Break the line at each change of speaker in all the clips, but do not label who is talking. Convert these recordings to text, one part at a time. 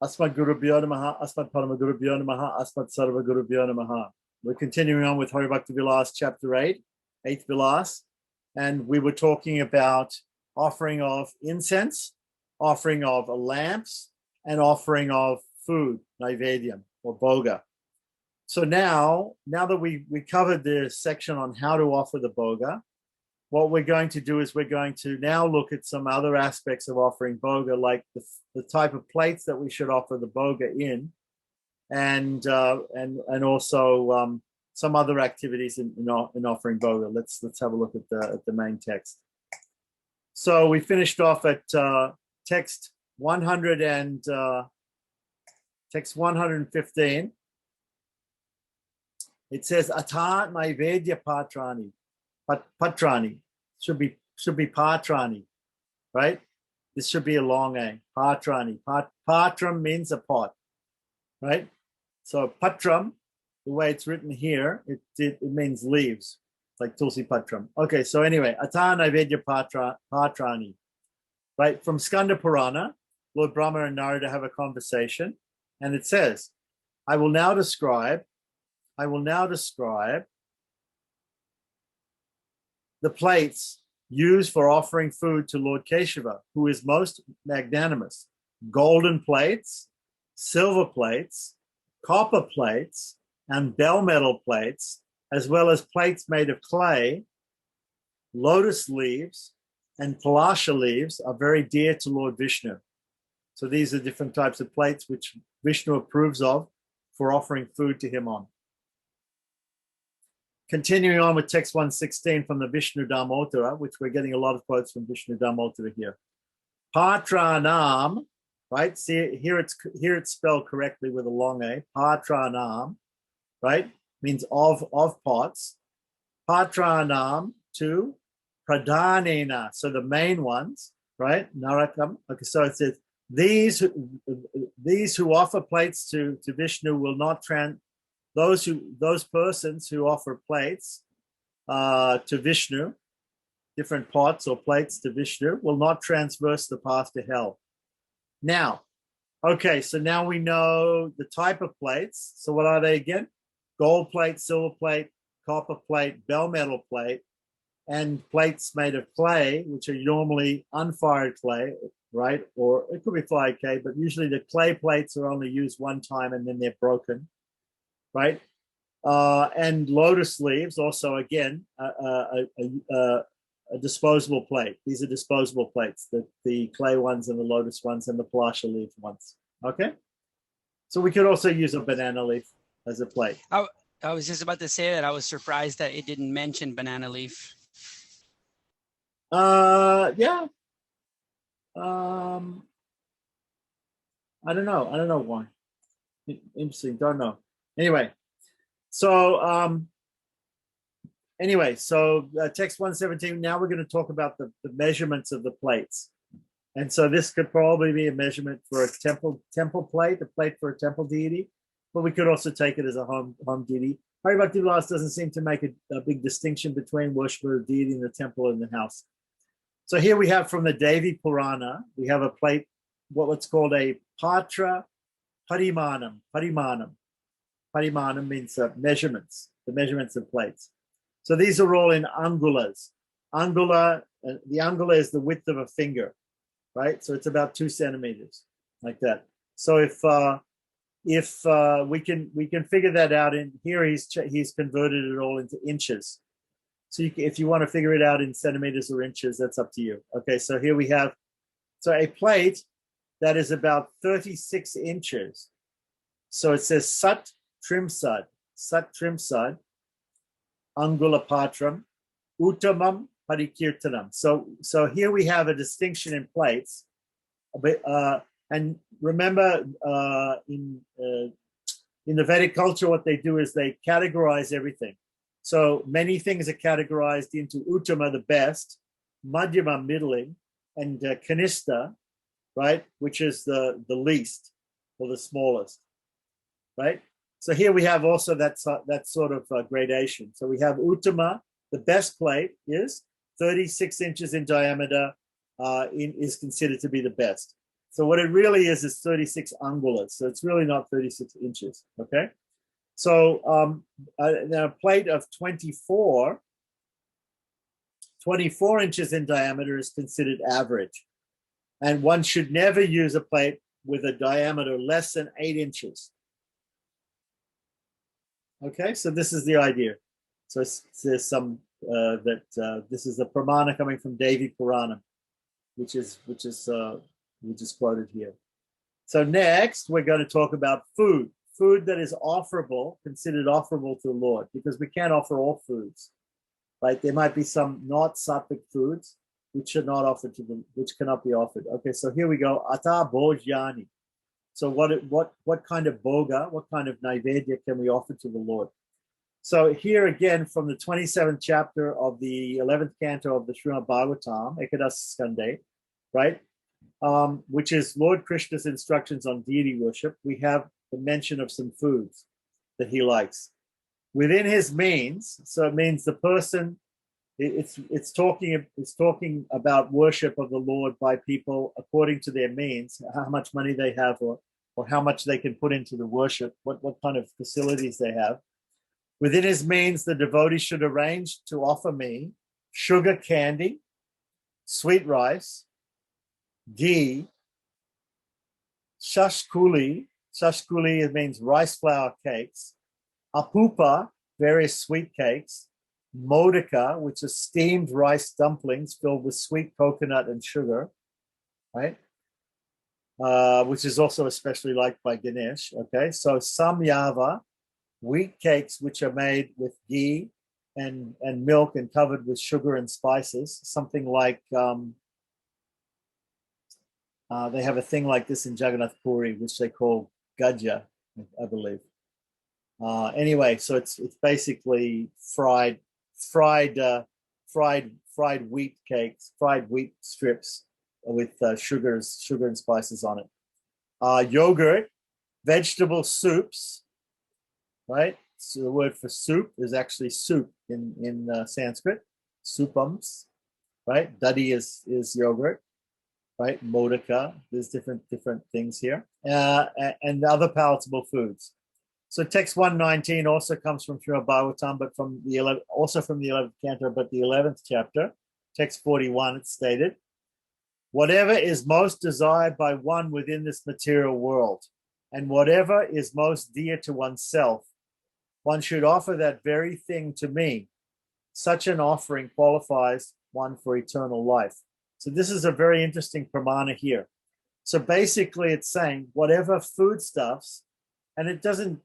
Asmat Gurubhyo Namaha, Asmat Paramagurubhyo Namaha, Asmat Sarvagurubhyo Namaha. We're continuing on with Hari Bhakti Vilas, chapter 8, 8th Vilas. And we were talking about offering of incense, offering of lamps, and offering of food, naivedyam or bhoga. So now that we covered the section on how to offer the bhoga, what we're going to do is we're going to now look at some other aspects of offering bhoga, like the type of plates that we should offer the bhoga in, and also some other activities in offering bhoga. Let's have a look at the main text. So we finished off at text 115. It says Ata Naivedya Patrani. Patrani should be Patrani, right? This should be a long A. Patrani. Patram means a pot, right? So patram, the way it's written here, it means leaves, like Tulsi Patram. Okay, so anyway, Ata Naivedya Patrani, right? From Skanda Purana, Lord Brahma and Narada have a conversation, and it says, I will now describe the plates used for offering food to Lord Keshava, who is most magnanimous. Golden plates, silver plates, copper plates, and bell metal plates, as well as plates made of clay, lotus leaves, and palasha leaves are very dear to Lord Vishnu. So these are different types of plates which Vishnu approves of for offering food to him on. Continuing on with text 116 from the Vishnu Dharmottara, which we're getting a lot of quotes from Vishnu Dharmottara here. Patranam, right? See, here it's spelled correctly with a long A. Patranam, right? Means of pots. Patranam to Pradhanena, so the main ones, right? Narakam. Okay, so it says these who offer plates to Vishnu will not those persons who offer plates to Vishnu, different pots or plates to Vishnu, will not transverse the path to hell. Now, okay, so now we know the type of plates. So what are they again? Gold plate, silver plate, copper plate, bell metal plate, and plates made of clay, which are normally unfired clay, right? Or it could be fired clay, but usually the clay plates are only used one time and then they're broken. Right, and lotus leaves also again a disposable plate. These are disposable plates, the clay ones and the lotus ones and the palasha leaf ones. Okay, so we could also use a banana leaf as a plate.
I was just about to say that I was surprised that it didn't mention banana leaf.
Yeah. I don't know why. Interesting. Don't know. Anyway, so text 117, now we're going to talk about the measurements of the plates. And so this could probably be a measurement for a temple plate, a plate for a temple deity, but we could also take it as a home deity. Hari Bhakti Vilas doesn't seem to make a big distinction between worship of the deity in the temple and the house. So here we have from the Devi Purana, we have a plate, what's called a Patra Parimanam. Parimanam means measurements, the measurements of plates. So these are all in angulas. The angula is the width of a finger, right? So it's about 2 centimeters, like that. So if we can figure that out in here, he's converted it all into inches. So if you want to figure it out in centimeters or inches, that's up to you. Okay, so here we have a plate that is about 36 inches. So it says Sat Trimsad, Angula Patram, Uttamam Parikirtanam. So here we have a distinction in plates. And remember, in the Vedic culture, what they do is they categorize everything. So many things are categorized into Uttama, the best, Madhyama, middling, and Kanista, right, which is the least or the smallest, right? So here we have also that sort of gradation. So we have Uttama, the best plate is 36 inches in diameter, is considered to be the best. So what it really is 36 angulas. So it's really not 36 inches. Okay. So a plate of 24 inches in diameter is considered average. And one should never use a plate with a diameter less than 8 inches. Okay, so this is the idea. So there's some this is the pramana coming from Devi Purana, which is quoted here. So next, we're going to talk about food that is offerable, considered offerable to the Lord, because we can't offer all foods. Right? There might be some not sattvic foods which are not offered to them, which cannot be offered. Okay, so here we go. Ata bhojyani. So what kind of boga, what kind of naivedya can we offer to the Lord? So here again, from the 27th chapter of the 11th canto of the Srimad Bhagavatam, Ekadas Skande, right, which is Lord Krishna's instructions on deity worship, we have the mention of some foods that he likes. Within his means, so it means the person, it's talking about worship of the Lord by people according to their means, how much money they have, or how much they can put into the worship, what kind of facilities they have. Within his means, the devotee should arrange to offer me sugar candy, sweet rice, ghee, shashkuli. Shashkuli, it means rice flour cakes, apupa, various sweet cakes, modika, which are steamed rice dumplings filled with sweet coconut and sugar, right? Which is also especially liked by Ganesh. Okay, so samyava, wheat cakes which are made with ghee and milk and covered with sugar and spices, something like they have a thing like this in Jagannath Puri, which they call gaja, I believe. Anyway, so it's basically fried wheat cakes, fried wheat strips with sugar and spices on it. Yogurt, vegetable soups, right? So the word for soup is actually soup in Sanskrit, supams, right? Dadi is yogurt, right? Modika, there's different things here, and other palatable foods. So text 119 also comes from Srimad Bhagavatam, but from the 11th canto, but the 11th chapter, text 41, it's stated, whatever is most desired by one within this material world, and whatever is most dear to oneself, one should offer that very thing to me. Such an offering qualifies one for eternal life. So this is a very interesting pramana here. So basically it's saying whatever foodstuffs, and it doesn't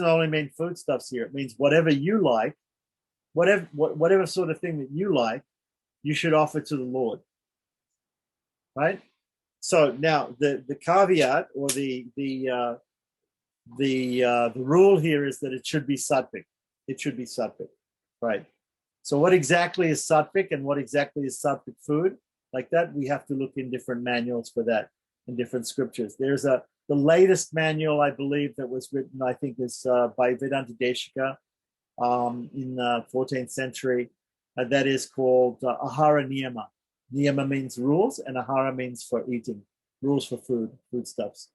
only mean foodstuffs here, it means whatever you like, whatever sort of thing that you like, you should offer to the Lord. Right? So now the caveat or the rule here is that it should be sattvic. It should be sattvic, right? So what exactly is sattvic and what exactly is sattvic food? Like that, we have to look in different manuals for that, in different scriptures. There's the latest manual, I believe, that was written, I think, is by Vedanta Deshika in the 14th century. That is called Ahara Niyama. Niyama means rules, and Ahara means for eating, rules for foodstuffs.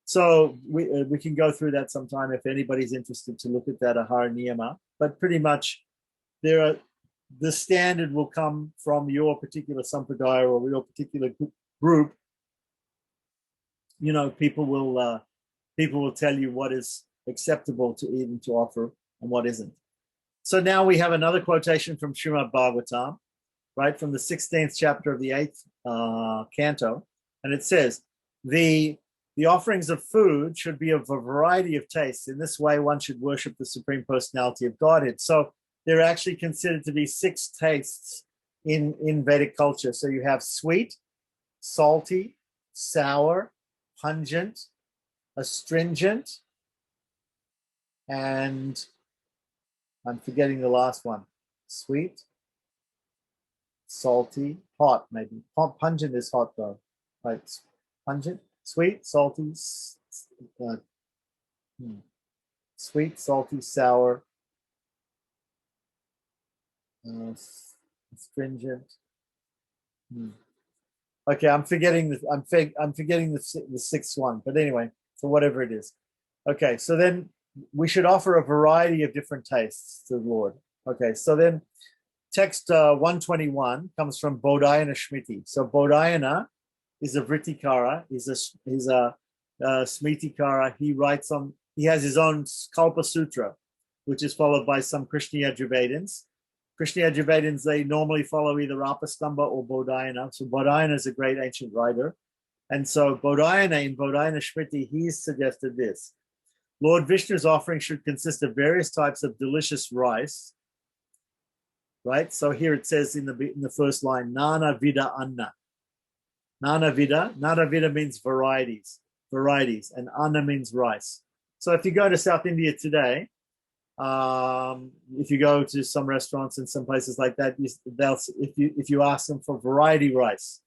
So we can go through that sometime if anybody's interested to look at that Ahara Niyama. But pretty much the standard will come from your particular sampradaya or your particular group. You know, people will tell you what is acceptable to eat and to offer and what isn't. So now we have another quotation from Srimad Bhagavatam, right, from the 16th chapter of the 8th canto, and it says, the offerings of food should be of a variety of tastes. In this way, one should worship the Supreme Personality of Godhead. So they're actually considered to be 6 tastes in Vedic culture. So you have sweet, salty, sour, pungent, astringent, and I'm forgetting the last one. Sweet, salty, hot, maybe. Pungent is hot though. Right? Pungent, sweet, salty, sweet, salty, sour, astringent. Okay, I'm forgetting I'm forgetting the sixth one, but anyway, so whatever it is. Okay, so then we should offer a variety of different tastes to the Lord. Okay, so then text 121 comes from Bodhayana Shmiti. So Bodhayana is a Vrittikara. He's a Smitikara. He has his own Kalpa Sutra, which is followed by some Krishna Yajurvedans. Krishna Yajurvedans, they normally follow either Apastamba or Bodhayana. So Bodhayana is a great ancient writer. And so Bodhayana, in Bodhayana Shmiti, he's suggested this. Lord Vishnu's offering should consist of various types of delicious rice, right? So here it says in the first line, Nana Vida Anna. Nana Vida means varieties, and Anna means rice. So if you go to South India today, if you go to some restaurants and some places like that, if you ask them for variety rice,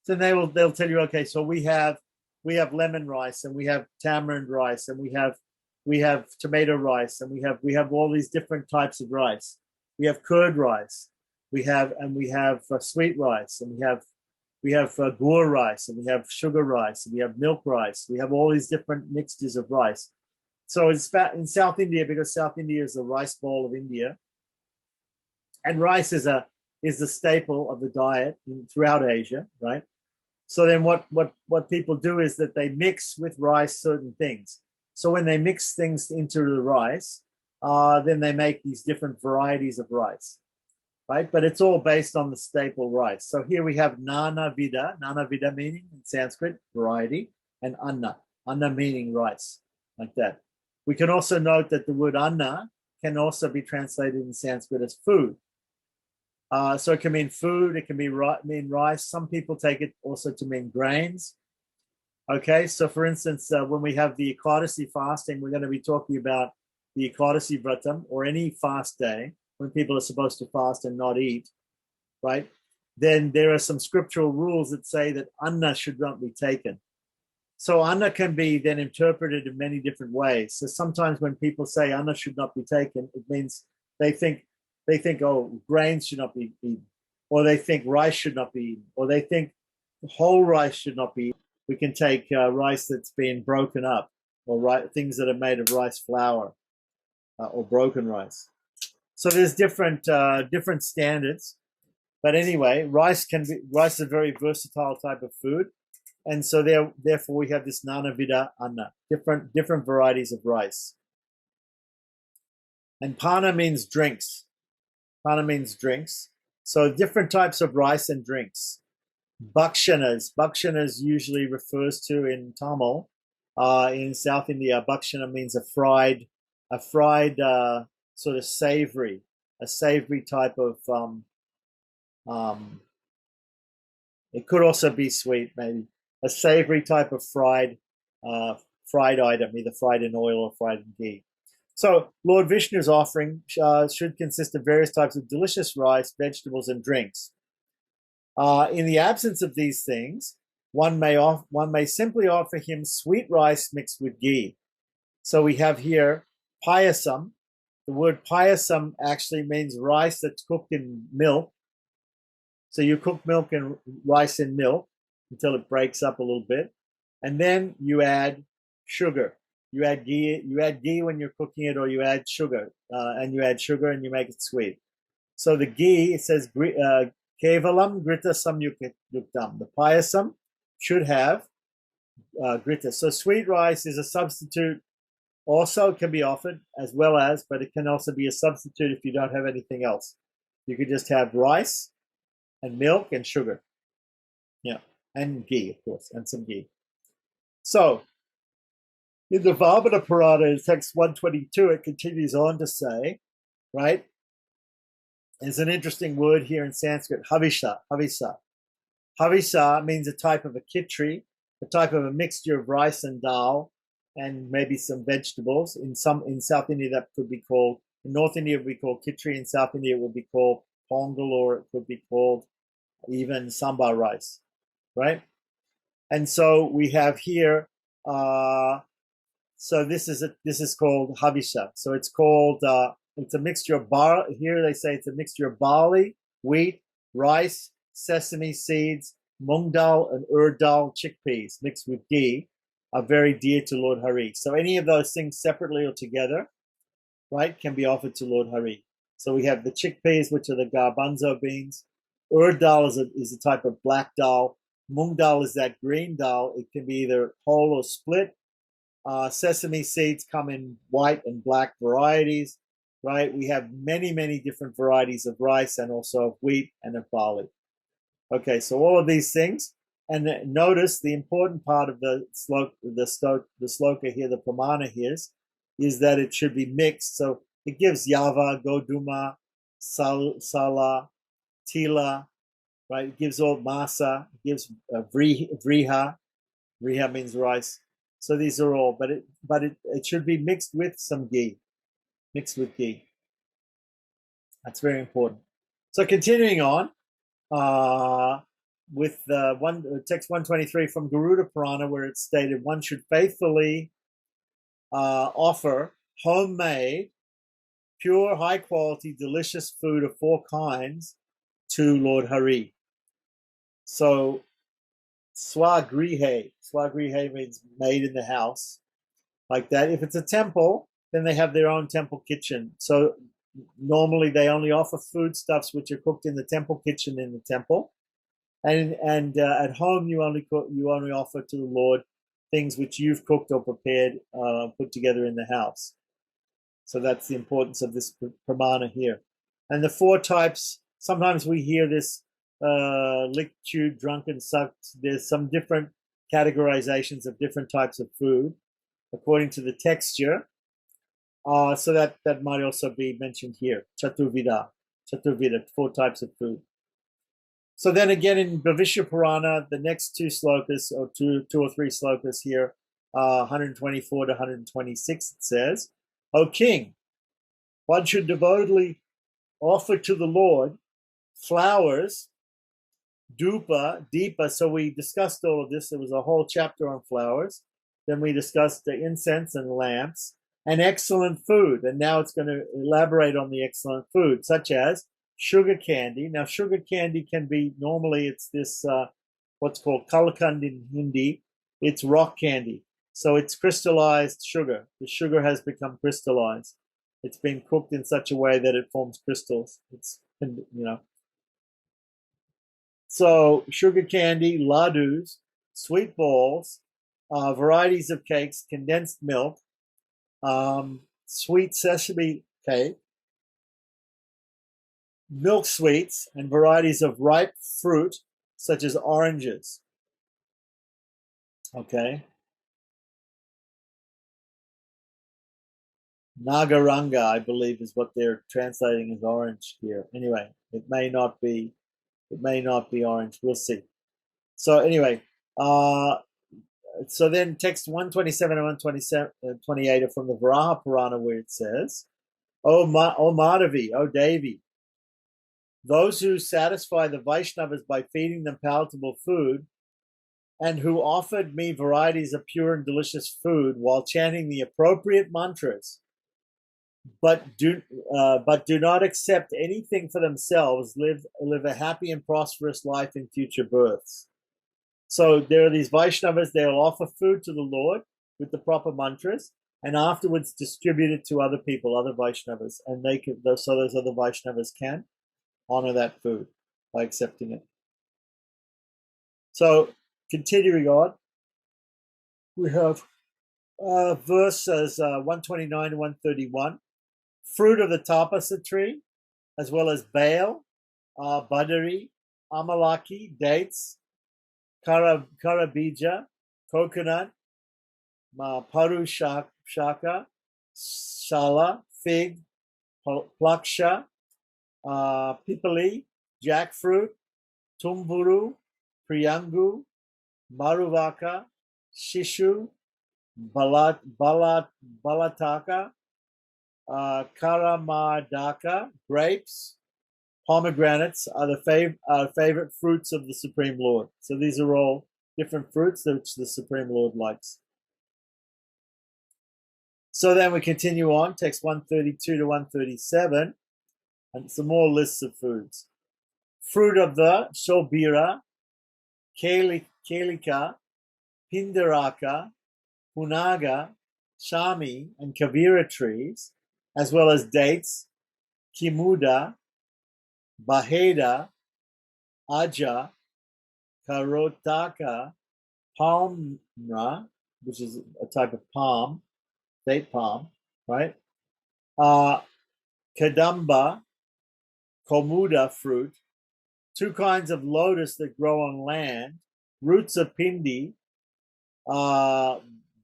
then they'll tell you, okay, so we have lemon rice, and we have tamarind rice, and we have tomato rice, and we have all these different types of rice. We have curd rice, we have sweet rice, and we have gur rice, and we have sugar rice, and we have milk rice. We have all these different mixtures of rice. So it's in South India, because South India is the rice bowl of India, and rice is the staple of the diet throughout Asia, right? So then what people do is that they mix with rice certain things. So when they mix things into the rice, then they make these different varieties of rice, right? But it's all based on the staple rice. So here we have Nana Vida meaning in Sanskrit, variety, and Anna meaning rice, like that. We can also note that the word Anna can also be translated in Sanskrit as food. So it can mean food, it can mean rice. Some people take it also to mean grains. Okay, so for instance, when we have the Ekadasi fasting, we're going to be talking about the Ekadasi Vratam, or any fast day when people are supposed to fast and not eat, right? Then there are some scriptural rules that say that Anna should not be taken. So Anna can be then interpreted in many different ways. So sometimes when people say Anna should not be taken, it means they think, oh, grains should not be eaten, or they think rice should not be eaten, or they think whole rice should not be eaten. We can take rice that's been broken up, or things that are made of rice flour, or broken rice. So there's different standards. But anyway, rice is a very versatile type of food. And so therefore we have this Nana Vida Anna, different varieties of rice. And Pana means drinks. Pana means drinks. So different types of rice and drinks. Bhakshanas usually refers to in Tamil. In South India, bhakshana means a fried sort of savory type of it could also be sweet, maybe a savory type of fried item, either fried in oil or fried in ghee. So Lord Vishnu's offering should consist of various types of delicious rice, vegetables, and drinks. In the absence of these things, one may simply offer him sweet rice mixed with ghee. So we have here payasam. The word payasam actually means rice that's cooked in milk. So you cook milk and rice in milk until it breaks up a little bit, and then you add sugar. You add ghee when you're cooking it, or you add sugar, and you make it sweet. So the ghee, it says kevalam grita samyuktam. The payasam should have grita. So sweet rice is a substitute. Also can be offered as well as, but it can also be a substitute if you don't have anything else. You could just have rice and milk and sugar. Yeah, and ghee, of course, and some ghee. So in the Vamana Purana, in text 122, it continues on to say, right? There's an interesting word here in Sanskrit, havisa. Havisa means a type of a khichdi, a type of a mixture of rice and dal, and maybe some vegetables. In South India, that could be called, in North India, it would be called khichdi. In South India, it would be called pongal, or it could be called even sambar rice, right? And so we have here, so this is called havisa. So it's called, it's a mixture of here they say it's a mixture of barley, wheat, rice, sesame seeds, mung dal, and urd dal, chickpeas mixed with ghee are very dear to Lord Hari. So any of those things separately or together, right, can be offered to Lord Hari. So we have the chickpeas, which are the garbanzo beans. Urd dal is a type of black dal. Mung dal is that green dal. It can be either whole or split. Sesame seeds come in white and black varieties, right? We have many, many different varieties of rice and also of wheat and of barley. Okay, so all of these things. And notice the important part of the sloka here, the pramana here, is that it should be mixed. So it gives yava, goduma, sala, tila, right? It gives all masa, it gives vriha. Vriha means rice. So these are all, but it should be mixed with some ghee, mixed with ghee. That's very important. So continuing on, with text 123 from Garuda Purana, where it's stated one should faithfully offer homemade, pure, high quality, delicious food of 4 kinds to Lord Hari. So swagrihe means made in the house, like that. If it's a temple, then they have their own temple kitchen. So normally they only offer foodstuffs which are cooked in the temple kitchen in the temple, and at home you only offer to the Lord things which you've cooked or prepared, put together in the house. So that's the importance of this pramana here. And the 4 types, sometimes we hear this licked, chewed, drunk, and sucked. There's some different categorizations of different types of food according to the texture. So that might also be mentioned here. Chaturvida, 4 types of food. So then again in Bhavishya Purana, the next 2 slokas, or two or three slokas here, 124 to 126, it says, O king, one should devotedly offer to the Lord flowers, deepa. So we discussed all of this. There was a whole chapter on flowers. Then we discussed the incense and lamps and excellent food. And now it's going to elaborate on the excellent food, such as sugar candy. Now, sugar candy can be, normally it's this, what's called kalakand in Hindi. It's rock candy. So it's crystallized sugar. The sugar has become crystallized. It's been cooked in such a way that it forms crystals. It's, So sugar candy, ladus, sweet balls, varieties of cakes, condensed milk, sweet sesame cake, milk sweets, and varieties of ripe fruit, such as oranges. Okay. Nagaranga, I believe, is what they're translating as orange here. Anyway, it may not be orange. We'll see. So anyway, so then text 127 and 128 are from the Varaha Purana, where it says, O Madhavi, O Devi, those who satisfy the Vaishnavas by feeding them palatable food, and who offered me varieties of pure and delicious food while chanting the appropriate mantras, but do not accept anything for themselves, live a happy and prosperous life in future births. So there are these Vaishnavas, they'll offer food to the Lord with the proper mantras, and afterwards distribute it to other people, other Vaishnavas, and so those other Vaishnavas can honor that food by accepting it. So continuing on, we have verses 129 to 131. Fruit of the tapasa tree, as well as bale, badari, amalaki, dates, karabija, coconut, paru shaka, shala, fig, plaksha, pipali, jackfruit, tumburu, priyangu, maruvaka, shishu, balataka, karamadaka, grapes, pomegranates are the favorite fruits of the Supreme Lord. So these are all different fruits which the Supreme Lord likes. So then we continue on, text 132 to 137, and some more lists of foods. Fruit of the shobira, Kelika, Pindaraka, Punaga, Shami, and Kavira trees, as well as dates, Kimuda, Baheda, Aja, Karotaka, Palmra, which is a type of palm, date palm, right? Kadamba, Komuda fruit, two kinds of lotus that grow on land, roots of pindi,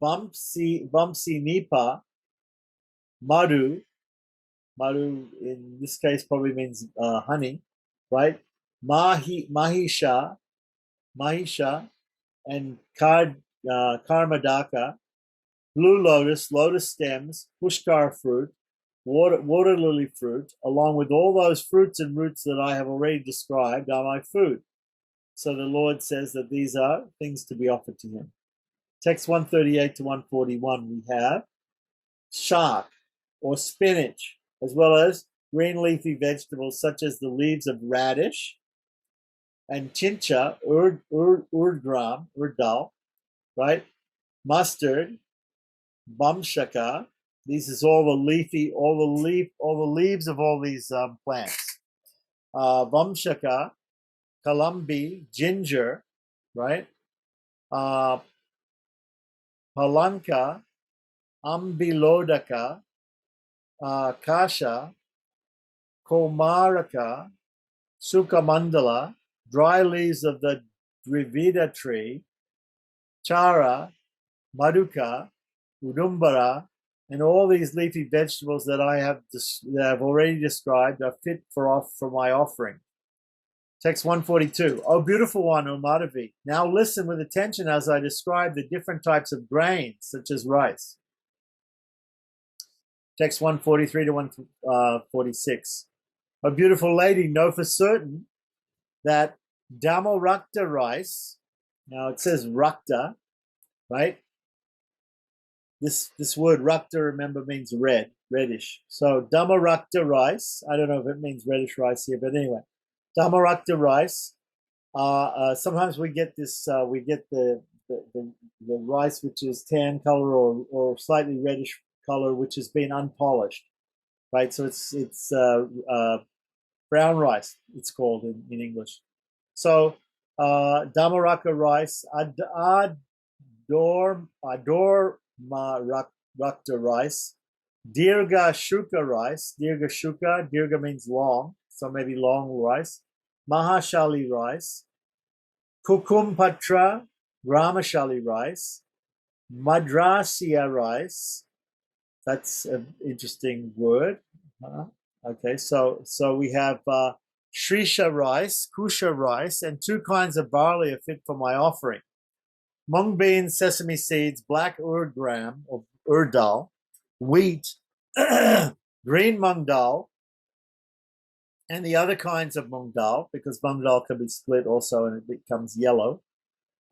Bumpsi Nipa, Madhu in this case probably means honey, right? Mahisha, and Karmadaka, blue lotus, lotus stems, pushkar fruit, water lily fruit, along with all those fruits and roots that I have already described are my food. So the Lord says that these are things to be offered to him. Text 138 to 141, we have shark or spinach, as well as green leafy vegetables such as the leaves of radish and chincha, urdal, right? Mustard, bumshaka. This is all the leaves of all these plants. Bumshaka, kalambi, ginger, right? Palanka, ambilodaka, kasha, komaraka, sukamandala, dry leaves of the Drivida tree, chara, maduka, udumbara, and all these leafy vegetables that I have already described are fit for my offering. Text 142. O beautiful one, O Madhavi, now listen with attention as I describe the different types of grains, such as rice. Text 143 to 146. O beautiful lady, know for certain that Damarakta rice, now it says rakta, right? This word rakta, remember, means red, reddish. So Damarakta rice, I don't know if it means reddish rice here, but anyway, Damarakta rice. Sometimes we get this. We get the rice which is tan color or slightly reddish color, which has been unpolished, right? So it's brown rice. It's called in English. So Damaraka rice, Ador Rakta rice, Dirga Shuka rice. Dirga Shuka. Dirga means long, so maybe long rice. Mahashali rice, Kukumpatra, Gramashali rice, Madrasia rice. That's an interesting word. Okay, so we have Shrisha rice, Kusha rice, and two kinds of barley are fit for my offering. Mung beans, sesame seeds, black urd gram or urd dal, wheat, green mung dal, and the other kinds of mung dal, because mung dal can be split also and it becomes yellow,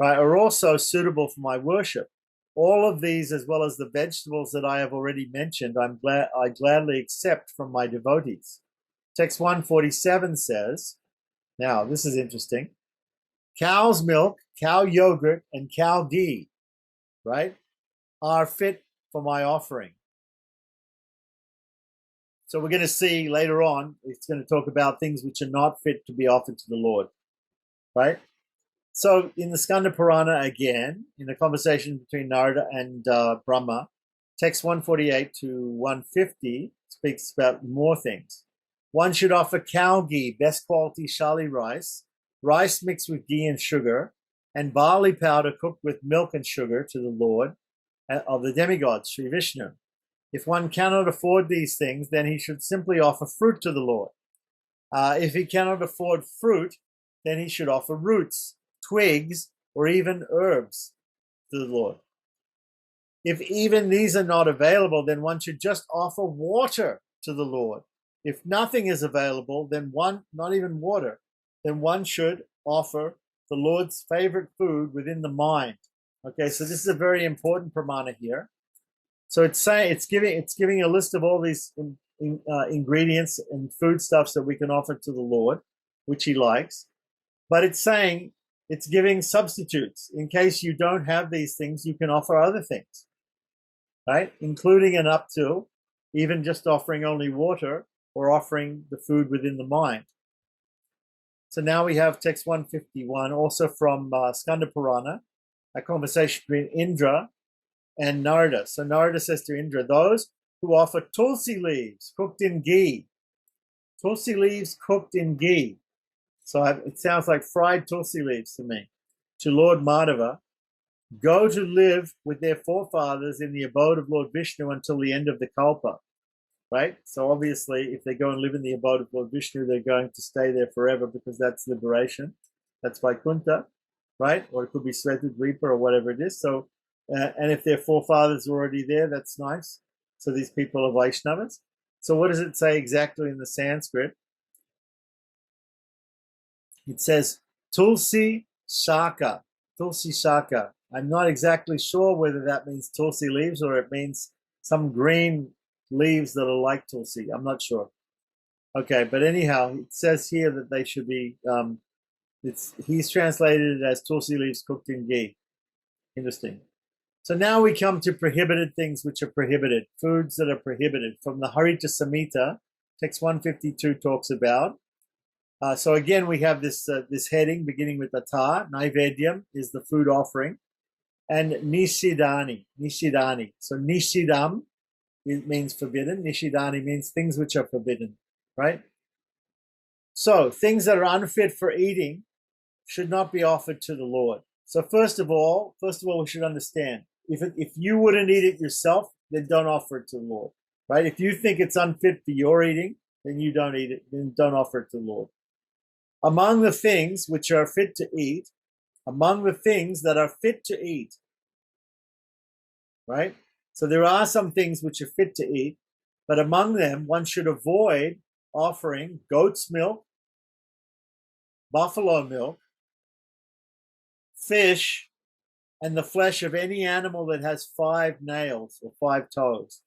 right, are also suitable for my worship. All of these, as well as the vegetables that I have already mentioned, I gladly accept from my devotees. Text 147 says, now this is interesting, cow's milk, cow yogurt, and cow ghee, right, are fit for my offering. So we're going to see later on, it's going to talk about things which are not fit to be offered to the Lord, right? So in the Skanda Purana again, in a conversation between Narada and Brahma, text 148 to 150 speaks about more things. One should offer cow ghee, best quality shali rice, rice mixed with ghee and sugar, and barley powder cooked with milk and sugar to the Lord of the demigods, Sri Vishnu. If one cannot afford these things, then he should simply offer fruit to the Lord. If he cannot afford fruit, then he should offer roots, twigs, or even herbs to the Lord. If even these are not available, then one should just offer water to the Lord. If nothing is available, then not even water, then one should offer the Lord's favorite food within the mind. Okay, so this is a very important pramana here. So it's giving a list of all these ingredients and foodstuffs that we can offer to the Lord, which he likes. But it's saying It's giving substitutes. In case you don't have these things, you can offer other things, right? Including and up to even just offering only water or offering the food within the mind. So now we have text 151, also from Skanda Purana, a conversation between Indra and Narada. So Narada says to Indra, those who offer tulsi leaves cooked in ghee, tulsi leaves cooked in ghee. So it sounds like fried tulsi leaves to me, to Lord Madhava, go to live with their forefathers in the abode of Lord Vishnu until the end of the Kalpa, right? So obviously, if they go and live in the abode of Lord Vishnu, they're going to stay there forever because that's liberation. That's Vaikuntha, right? Or it could be Svetadvipa or whatever it is. So, and if their forefathers are already there, that's nice. So these people are Vaishnavas. So what does it say exactly in the Sanskrit? It says Tulsi Shaka, Tulsi Shaka. I'm not exactly sure whether that means Tulsi leaves or it means some green leaves that are like Tulsi. I'm not sure. Okay, but anyhow, it says here that they should be, he's translated it as Tulsi leaves cooked in ghee. Interesting. So now we come to prohibited things which are prohibited, foods that are prohibited. From the Harita Samhita, text 152 talks about. So again, we have this heading beginning with the ta. Naivedyam is the food offering, and nishidani. So nishidam, it means forbidden. Nishidani means things which are forbidden, right? So things that are unfit for eating should not be offered to the Lord. So first of all, we should understand if you wouldn't eat it yourself, then don't offer it to the Lord, right? If you think it's unfit for your eating, then you don't eat it. Then don't offer it to the Lord. Among the things which are fit to eat, among the things that are fit to eat, right? So there are some things which are fit to eat, but among them, one should avoid offering goat's milk, buffalo milk, fish, and the flesh of any animal that has 5 nails or 5 toes,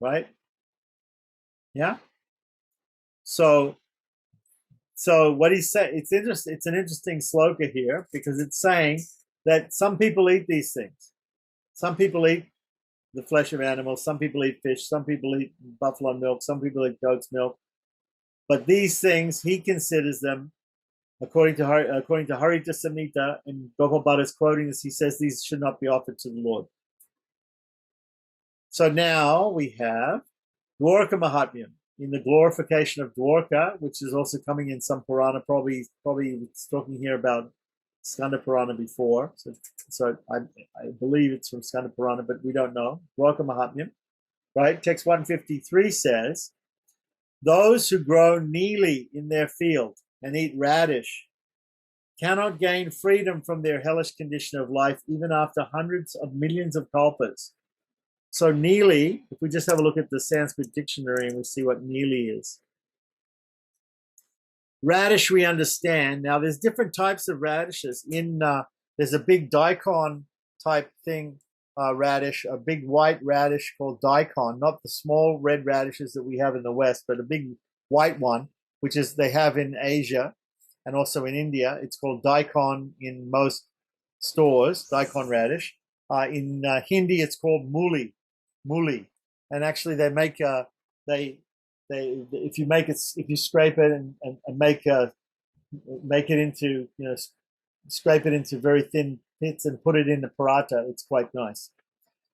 right? Yeah. So what he's saying, it's interesting. It's an interesting sloka here because it's saying that some people eat these things. Some people eat the flesh of animals. Some people eat fish. Some people eat buffalo milk. Some people eat goat's milk. But these things, he considers them, according to Harita Samhita, and Gopal Bhatta is quoting this, he says these should not be offered to the Lord. So now we have Dwarka Mahatmyam, in the glorification of Dwarka, which is also coming in some Purana, probably it's talking here about Skanda Purana before. So I believe it's from Skanda Purana, but we don't know. Dwarka Mahatmyam, right? Text 153 says, those who grow neeli in their field and eat radish cannot gain freedom from their hellish condition of life even after hundreds of millions of kalpas. So neeli, if we just have a look at the Sanskrit dictionary and we see what neeli is. Radish we understand. Now there's different types of radishes. There's a big daikon type thing, radish, a big white radish called daikon, not the small red radishes that we have in the West, but a big white one, which is they have in Asia and also in India. It's called daikon in most stores, daikon radish. In Hindi, it's called muli, and actually they make if you scrape it and make it into scrape it into very thin bits and put it in the paratha, it's quite nice.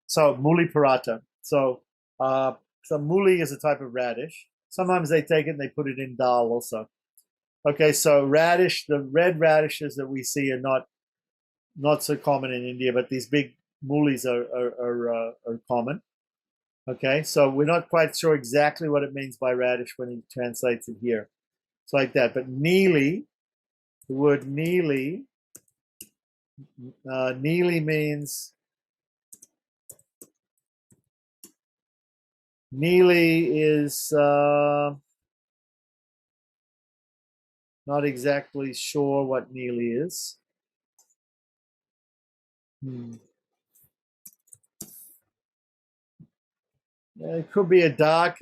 So muli paratha. So muli is a type of radish. Sometimes they take it and they put it in dal also. Okay, so radish, the red radishes that we see are not so common in India, but these big mulis are common. Okay, so we're not quite sure exactly what it means by radish when he translates it here. It's like that. But neeli, the word neeli, neeli means, neeli is not exactly sure what neeli is. It could be a dark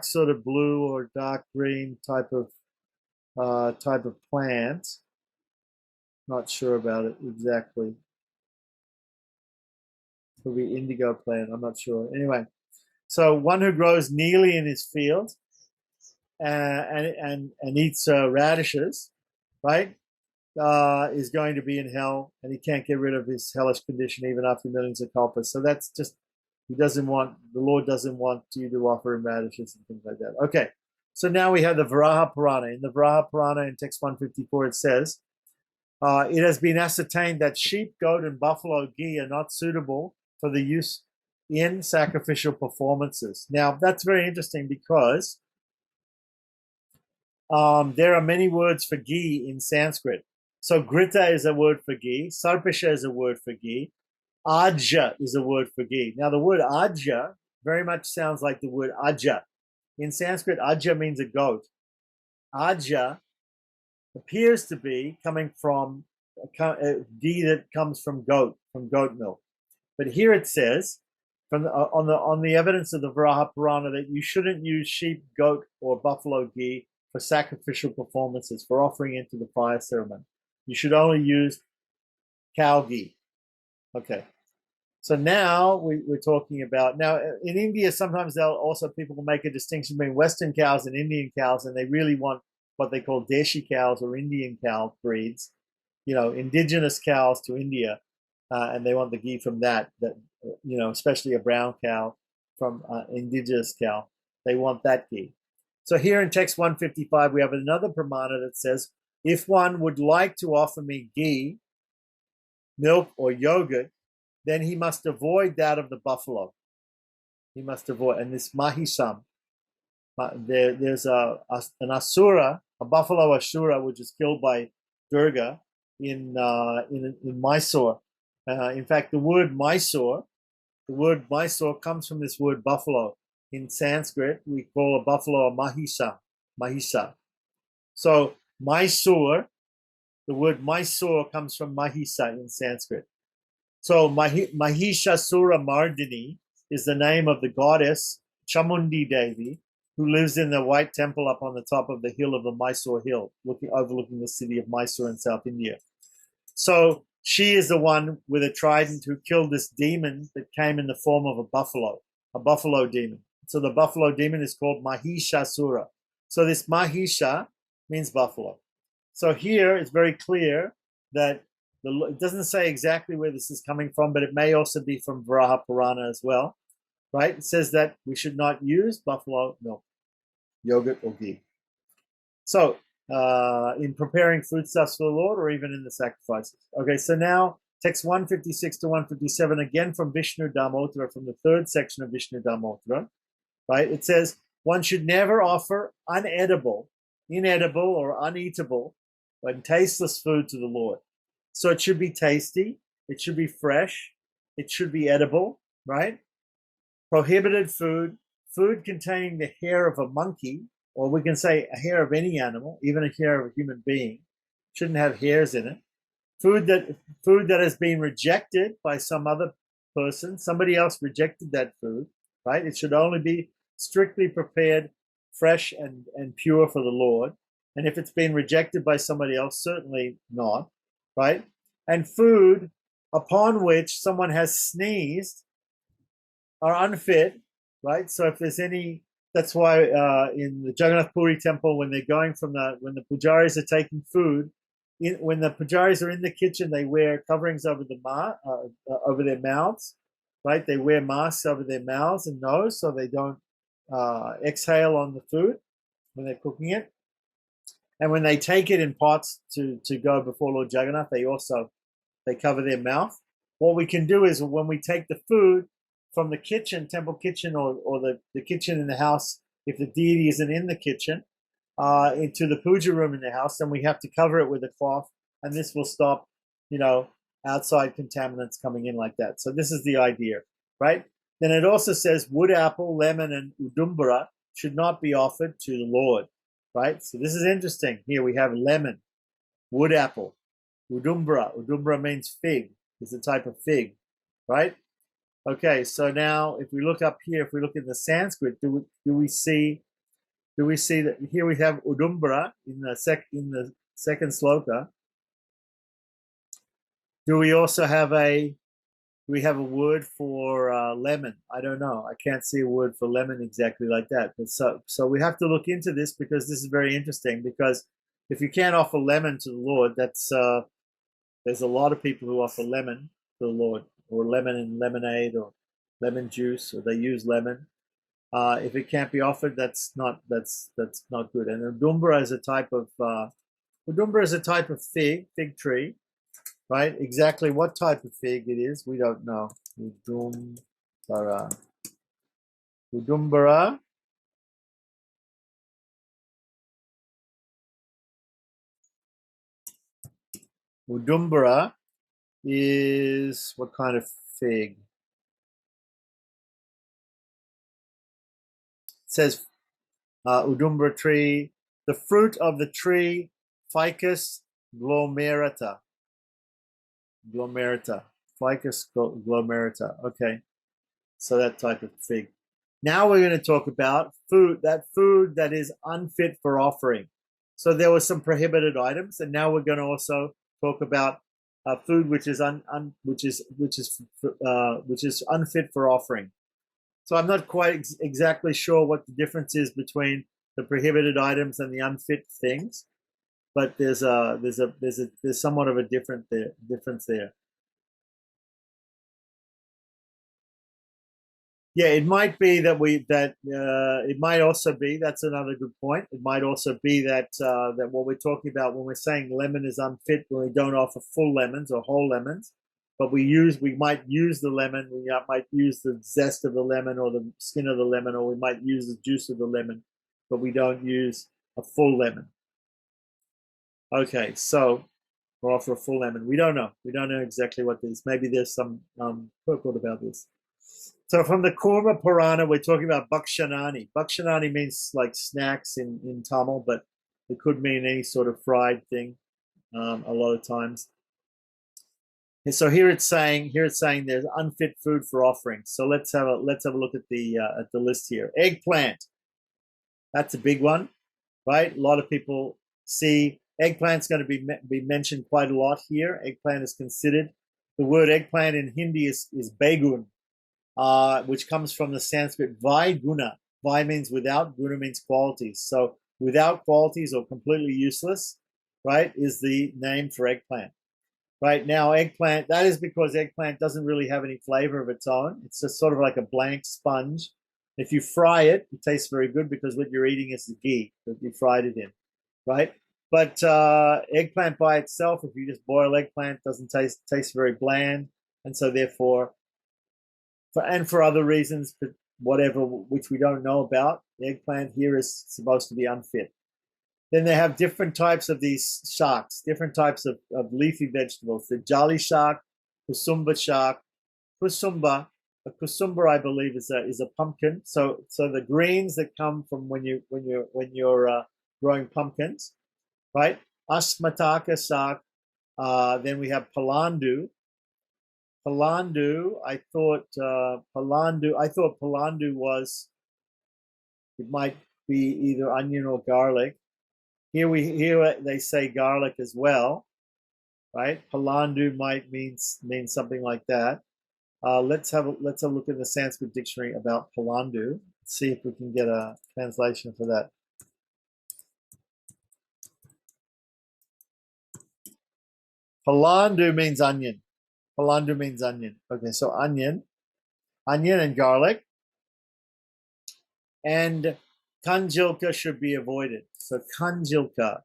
sort of blue or dark green type of plant. Not sure about it exactly. Could be indigo plant. I'm not sure. Anyway, so one who grows nearly in his field and eats radishes, right, is going to be in hell, and he can't get rid of his hellish condition even after millions of kalpas. So that's just, the Lord doesn't want you to offer him radishes and things like that. Okay, so now we have the Varaha Purana. In the Varaha Purana, in text 154, it says, it has been ascertained that sheep, goat, and buffalo ghee are not suitable for the use in sacrificial performances. Now, that's very interesting because there are many words for ghee in Sanskrit. So grita is a word for ghee, sarpisha is a word for ghee, aja is a word for ghee. Now, the word aja very much sounds like the word aja. In Sanskrit, aja means a goat. Aja appears to be coming from ghee that comes from goat milk. But here it says, on the evidence of the Varaha Purana, that you shouldn't use sheep, goat, or buffalo ghee for sacrificial performances, for offering into the fire ceremony. You should only use cow ghee. Okay. So now we're talking about, now in India, sometimes people will make a distinction between Western cows and Indian cows, and they really want what they call deshi cows or Indian cow breeds, indigenous cows to India, and they want the ghee from that, especially a brown cow from indigenous cow. They want that ghee. So here in text 155, we have another pramana that says, if one would like to offer me ghee, milk, or yogurt, then he must avoid that of the buffalo. He must avoid, and this mahisam, there's an asura, a buffalo asura, which is killed by Durga in Mysore. In fact, the word Mysore comes from this word buffalo. In Sanskrit, we call a buffalo a mahisa. So Mysore, the word Mysore comes from mahisa in Sanskrit. So Mahishasura Mardini is the name of the goddess Chamundi Devi, who lives in the white temple up on the top of the hill of the Mysore Hill, overlooking the city of Mysore in South India. So she is the one with a trident who killed this demon that came in the form of a buffalo demon. So the buffalo demon is called Mahishasura. So this Mahisha means buffalo. So here it's very clear that it doesn't say exactly where this is coming from, but it may also be from Varaha Purana as well, right? It says that we should not use buffalo milk, yogurt, or ghee. So in preparing foodstuffs for the Lord, or even in the sacrifices. Okay, so now text 156 to 157, again from Vishnu Dharmottara, from the third section of Vishnu Dharmottara, right? It says, one should never offer inedible, or uneatable, and tasteless food to the Lord. So it should be tasty, it should be fresh, it should be edible, right? Prohibited food containing the hair of a monkey, or we can say a hair of any animal, even a hair of a human being, shouldn't have hairs in it. Food that has been rejected by some other person, somebody else rejected that food, right? It should only be strictly prepared, fresh and pure for the Lord. And if it's been rejected by somebody else, certainly not, right? And food upon which someone has sneezed are unfit, right? So if there's any, that's why in the Jagannath Puri temple, when they're going when the pujaris are taking food, when the pujaris are in the kitchen, they wear coverings over over their mouths, right? They wear masks over their mouths and nose so they don't exhale on the food when they're cooking it. And when they take it in pots to go before Lord Jagannath, they cover their mouth. What we can do is when we take the food from the kitchen, temple kitchen, or the kitchen in the house, if the deity isn't in the kitchen, into the puja room in the house, then we have to cover it with a cloth, and this will stop, outside contaminants coming in like that. So this is the idea, right? Then it also says wood apple, lemon, and udumbara should not be offered to the Lord, right? So this is interesting. Here we have lemon, wood apple, udumbara. Udumbara means fig. It's a type of fig, right? Okay, so now if we look up here, if we look in the Sanskrit, do we see that here we have udumbara in the second sloka, Do we also have a word for lemon? I don't know. I can't see a word for lemon exactly like that. But so we have to look into this because this is very interesting. Because if you can't offer lemon to the Lord, that's there's a lot of people who offer lemon to the Lord, or lemon in lemonade, or lemon juice, or they use lemon. If it can't be offered, that's not good. And udumbra is a type of fig tree, right? Exactly what type of fig it is, we don't know. Udumbara. Udumbara. Udumbara is what kind of fig? It says Udumbara tree, the fruit of the tree, Ficus glomerata. Glomerata. Ficus glomerata. Okay. So that type of fig. Now we're going to talk about food that is unfit for offering. So there were some prohibited items, and now we're going to also talk about food which is unfit for offering. So I'm not quite exactly sure what the difference is between the prohibited items and the unfit things, but there's somewhat of a difference there. Yeah, it might be it might also be, that's another good point. It might also be that that what we're talking about when we're saying lemon is unfit, when we don't offer full lemons or whole lemons, but we might use the lemon, we might use the zest of the lemon or the skin of the lemon, or we might use the juice of the lemon, but we don't use a full lemon. Okay, so or offer a full lemon. We don't know. We don't know exactly what this. Maybe there's some purport about this. So from the Kurma Purana, we're talking about Bhakshanani. Bhakshanani means like snacks in Tamil, but it could mean any sort of fried thing a lot of times. And so here it's saying there's unfit food for offerings. So let's have a look at the list here. Eggplant, that's a big one, right? A lot of people see eggplant's going to be mentioned quite a lot here. Eggplant is considered. The word eggplant in Hindi is begun, which comes from the Sanskrit vai guna. Vai means without, guna means qualities. So without qualities or completely useless, right, is the name for eggplant. Right now, eggplant, that is because eggplant doesn't really have any flavor of its own. It's just sort of like a blank sponge. If you fry it, it tastes very good because what you're eating is the ghee that you fried it in, right? But eggplant by itself, if you just boil eggplant, doesn't taste very bland, and so therefore, for other reasons, but whatever which we don't know about, the eggplant here is supposed to be unfit. Then they have different types of these shaks, different types of leafy vegetables. The jali shak, kusumba shak, kusumba. A kusumba, I believe, is a pumpkin. So the greens that come from when you're growing pumpkins, right? Asmataka shak. Then we have palandu. Palandu. I thought palandu was, it might be either onion or garlic. Here they say garlic as well, right? Palandu might mean something like that. Let's have a look in the Sanskrit dictionary about palandu. See if we can get a translation for that. Palandu means onion. Palandu means onion. Okay, so onion and garlic, and kanjilka should be avoided. So kanjilka.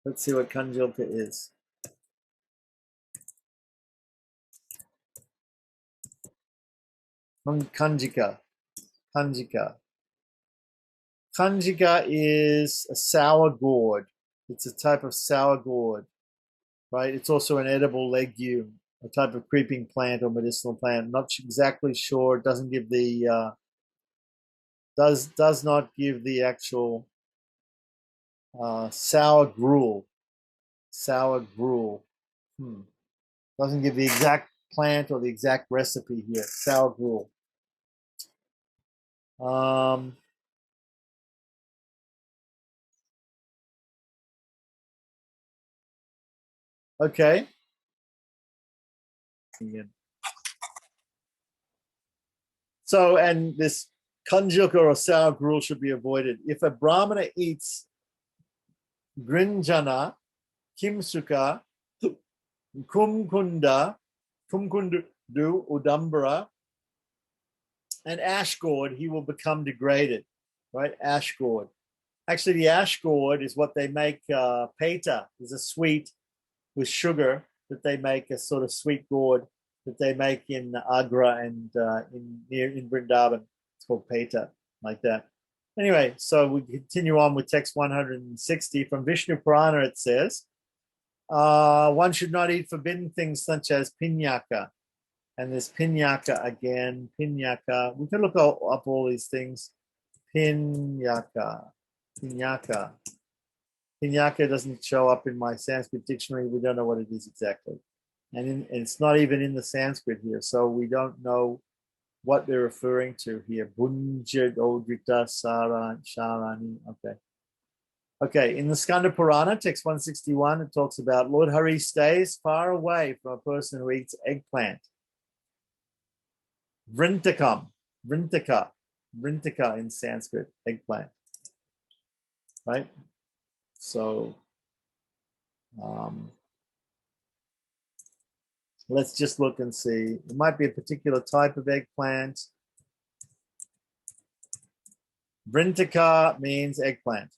Let's see what kanjilka is. Kanjika. Kanjika is a sour gourd. It's a type of sour gourd, right? It's also an edible legume, a type of creeping plant or medicinal plant. Not exactly sure. It doesn't give the does not give the actual sour gruel. Sour gruel. Doesn't give the exact plant or the exact recipe here. Sour gruel. Okay. Again. So, and this kanjuka or sour gruel should be avoided. If a brahmana eats grinjana, kimsuka, kumkundu, udambara, and ash gourd, he will become degraded, right? Ash gourd. Actually, the ash gourd is what they make peta. Is a sweet with sugar that they make, a sort of sweet gourd that they make in Agra and in Vrindavan. It's called peta, like that. Anyway, so we continue on with text 160 from Vishnu Purana. It says, one should not eat forbidden things such as pinyaka. And there's pinyaka again, pinyaka. We can look up all these things. Pinyaka. Pinyaka doesn't show up in my Sanskrit dictionary. We don't know what it is exactly. And it's not even in the Sanskrit here. So we don't know what they're referring to here. Bunja, Odrita, Sharani. Okay. Okay, in the Skanda Purana, text 161, it talks about Lord Hari stays far away from a person who eats eggplant. Vrintakam, Vrintaka in Sanskrit, eggplant. Right? So let's just look and see. It might be a particular type of eggplant. Vrintaka means eggplant.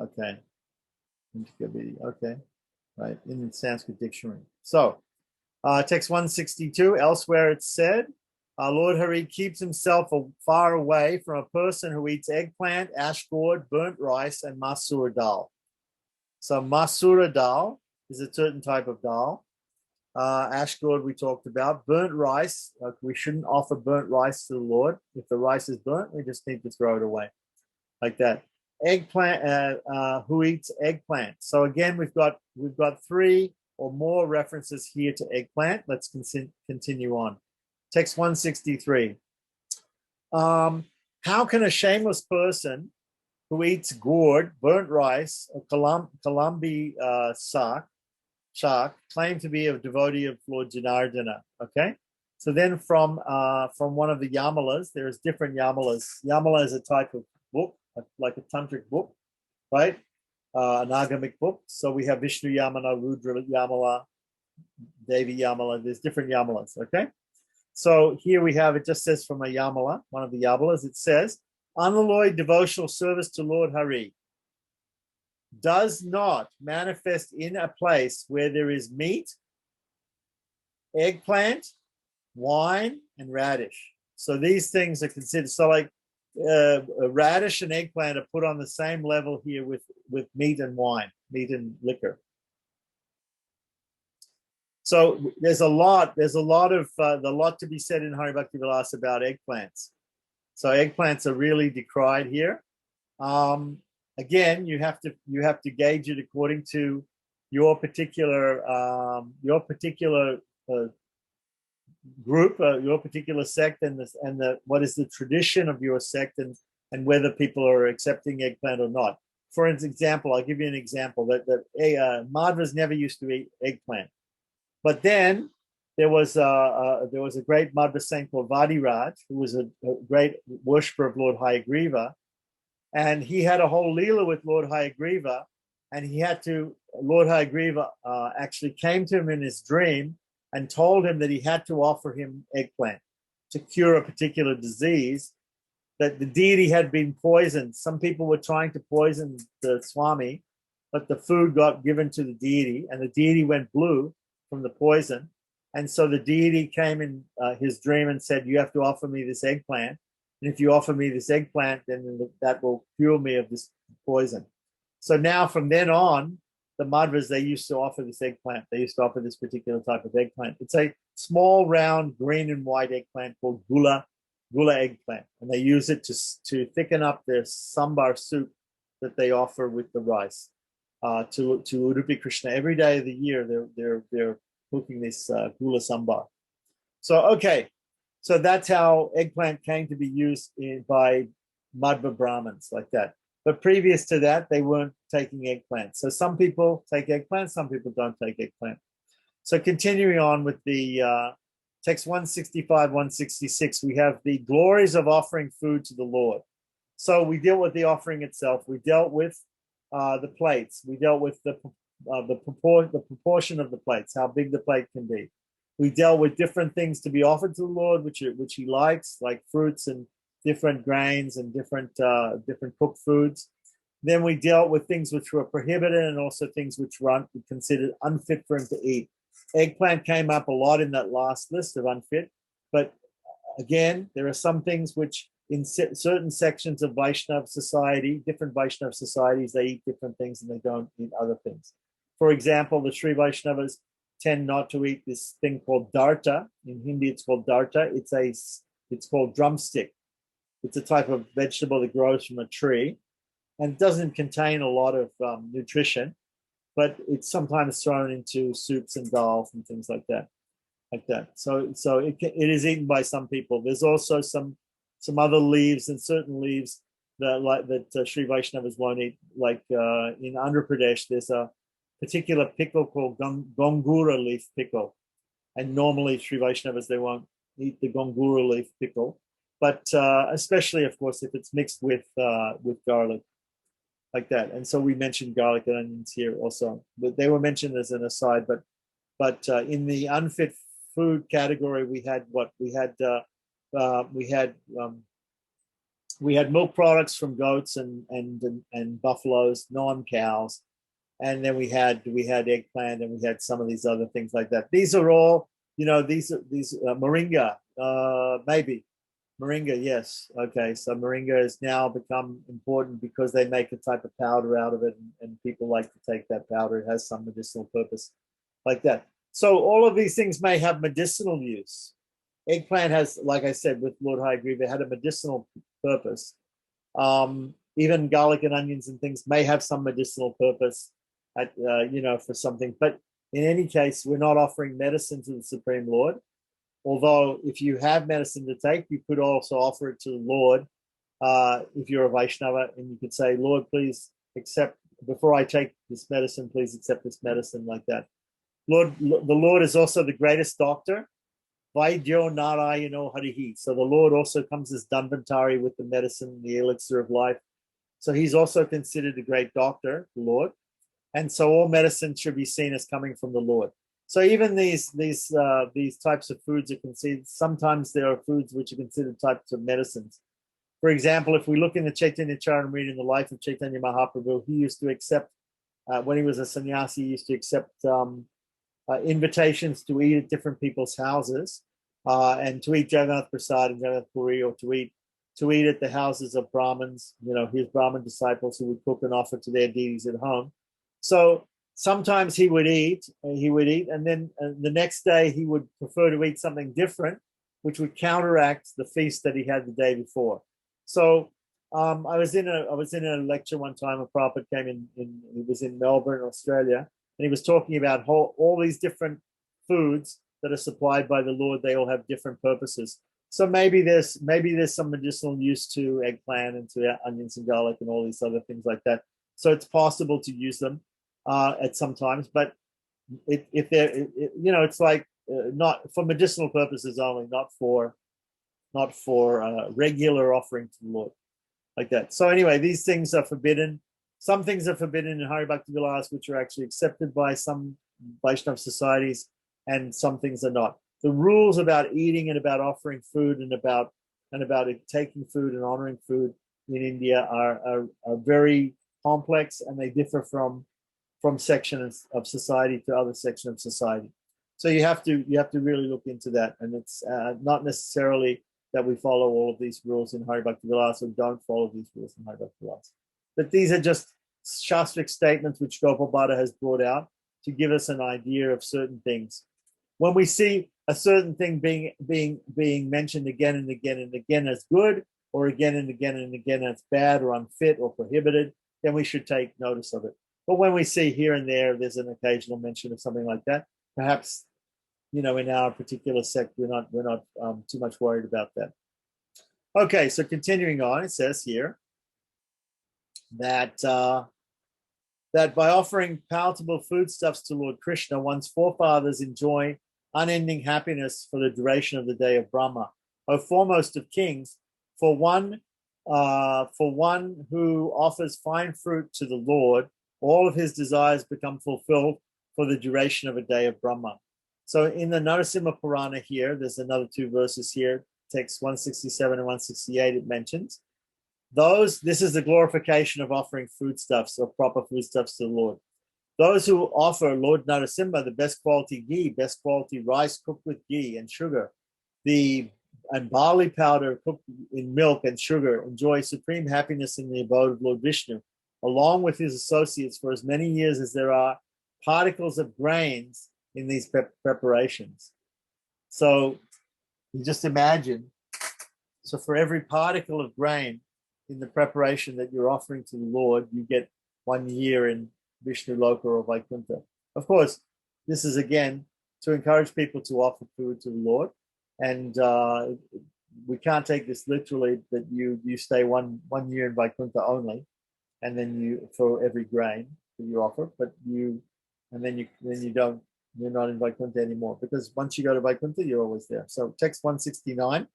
Okay. Okay. Right. In the Sanskrit dictionary. So, text 162, elsewhere it said, Lord Hari keeps himself far away from a person who eats eggplant, ash gourd, burnt rice, and masura dal. So masura dal is a certain type of dal. Ash gourd we talked about. Burnt rice, we shouldn't offer burnt rice to the Lord. If the rice is burnt, we just need to throw it away. Like that. Eggplant, who eats eggplant. So again, we've got 3 or more references here to eggplant. Let's continue on. Text 163. How can a shameless person who eats gourd, burnt rice, or kalambi shark claim to be a devotee of Lord Janardana? Okay. So then from one of the Yamalas, there's different Yamalas. Yamala is a type of book, like a tantric book, right? An agamic book. So we have Vishnu Yamala, Rudra Yamala, Devi Yamala. There's different Yamalas, okay? So here we have, it just says from a Yamala, one of the Yamalas, it says, unalloyed devotional service to Lord Hari does not manifest in a place where there is meat, eggplant, wine, and radish. So these things are considered, so like radish and eggplant are put on the same level here with meat and wine, meat and liquor. So there's a lot to be said in Hari Bhakti Vilasa about eggplants. So eggplants are really decried here. Again, you have to gauge it according to your particular group, your particular sect, and what is the tradition of your sect, and whether people are accepting eggplant or not. For example, I'll give you an example that Madhvas never used to eat eggplant. But then there was a great Madhva saint called Vadiraj, who was a great worshipper of Lord Hayagriva, and he had a whole leela with Lord Hayagriva, and Lord Hayagriva actually came to him in his dream and told him that he had to offer him eggplant to cure a particular disease, that the deity had been poisoned. Some people were trying to poison the Swami, but the food got given to the deity, and the deity went blue from the poison. And so the deity came in his dream and said, you have to offer me this eggplant. And if you offer me this eggplant, then that will cure me of this poison. So now from then on, the Madhvas, they used to offer this eggplant. They used to offer this particular type of eggplant. It's a small, round, green and white eggplant called gula eggplant. And they use it to thicken up their sambar soup that they offer with the rice to Udupi Krishna. Every day of the year, they're cooking this gula sambar. So, okay. So that's how eggplant came to be used by Madhva Brahmins, like that. But previous to that, they weren't taking eggplant. So some people take eggplant, some people don't take eggplant. So continuing on with the text 165, 166, we have the glories of offering food to the Lord. So we dealt with the offering itself. We dealt with the plates. We dealt with the proportion of the plates, how big the plate can be. We dealt with different things to be offered to the Lord, which he likes, like fruits and different grains and different cooked foods. Then we dealt with things which were prohibited and also things which were considered unfit for him to eat. Eggplant came up a lot in that last list of unfit, but again, there are some things which in certain sections of Vaishnav society, different Vaishnav societies, they eat different things and they don't eat other things. For example, the Sri Vaishnavas tend not to eat this thing called darta. In Hindi, it's called darta. It's called drumstick. It's a type of vegetable that grows from a tree and doesn't contain a lot of nutrition, but it's sometimes thrown into soups and dals and things like that. So it is eaten by some people. There's also some other leaves and certain leaves that Sri Vaishnavas won't eat. Like in Andhra Pradesh, there's a particular pickle called gongura leaf pickle, and normally Sri Vaishnavas they won't eat the gongura leaf pickle, but especially of course if it's mixed with garlic, like that. And so we mentioned garlic and onions here also, but they were mentioned as an aside. But in the unfit food category, we had milk products from goats and buffaloes, non-cows, and then we had eggplant, and we had some of these other things like that. These are all, these moringa, maybe. Moringa, yes. Okay, so moringa has now become important because they make a type of powder out of it, and people like to take that powder. It has some medicinal purpose, like that. So all of these things may have medicinal use. Eggplant has, like I said, with Lord Hayagriva, had a medicinal purpose. Even garlic and onions and things may have some medicinal purpose, for something. But in any case, we're not offering medicine to the Supreme Lord. Although if you have medicine to take, you could also offer it to the Lord if you're a Vaishnava, and you could say, Lord, please accept, before I take this medicine, please accept this medicine, like that. The Lord is also the greatest doctor. Vaidyo Narayano Harihi. So the Lord also comes as Dhanvantari with the medicine, the elixir of life. So he's also considered a great doctor, the Lord. And so all medicine should be seen as coming from the Lord. So even these types of foods are considered, sometimes there are foods which are considered types of medicines. For example, if we look in the Chaitanya Charitamrita in the life of Chaitanya Mahaprabhu, he used to accept, when he was a sannyasi, he used to accept invitations to eat at different people's houses and to eat Jagannath Prasad and Jagannath Puri, or to eat at the houses of Brahmins, his Brahmin disciples who would cook and offer to their deities at home. So sometimes he would eat, and then the next day he would prefer to eat something different, which would counteract the feast that he had the day before. So I was in a lecture one time. A prophet came in. He was in Melbourne, Australia, and he was talking about all these different foods that are supplied by the Lord. They all have different purposes. So maybe there's some medicinal use to eggplant and to onions and garlic and all these other things like that. So it's possible to use them at some times, but it's like not for medicinal purposes only, not for regular offering to the Lord, like that. So anyway, these things are forbidden. Some things are forbidden in Hari Bhakti Vilas, which are actually accepted by some Vaishnav societies, and some things are not. The rules about eating and about offering food and about taking food and honoring food in India are very complex, and they differ from sections of society to other section of society. So you have to really look into that, and it's not necessarily that we follow all of these rules in Hari Bhakti Vilas or don't follow these rules in Hari Bhakti Vilas. But these are just Shastric statements which Gopal Bhatta has brought out to give us an idea of certain things. When we see a certain thing being mentioned again and again and again as good, or again and again and again as bad or unfit or prohibited, then we should take notice of it. But when we see here and there's an occasional mention of something like that, perhaps, in our particular sect, we're not too much worried about that. Okay, so continuing on, it says here, that that by offering palatable foodstuffs to Lord Krishna, one's forefathers enjoy unending happiness for the duration of the day of Brahma. O foremost of kings, for one who offers fine fruit to the Lord, all of his desires become fulfilled for the duration of a day of Brahma. So in the Narasimha Purana here, there's another 2 verses here, text 167 and 168, it mentions. This is the glorification of offering foodstuffs or proper foodstuffs to the Lord. Those who offer Lord Narasimha the best quality ghee, best quality rice cooked with ghee and sugar, and barley powder cooked in milk and sugar, enjoy supreme happiness in the abode of Lord Vishnu, along with his associates for as many years as there are particles of grains in these preparations. So you just imagine, so for every particle of grain in the preparation that you're offering to the Lord, you get 1 year in Vishnu Loka or Vaikuntha. Of course, this is again to encourage people to offer food to the Lord, and we can't take this literally that you stay one year in Vaikuntha only, and then you for every grain that you offer, but you're not in Vaikuntha anymore, because once you go to Vaikuntha, you're always there. So text 169.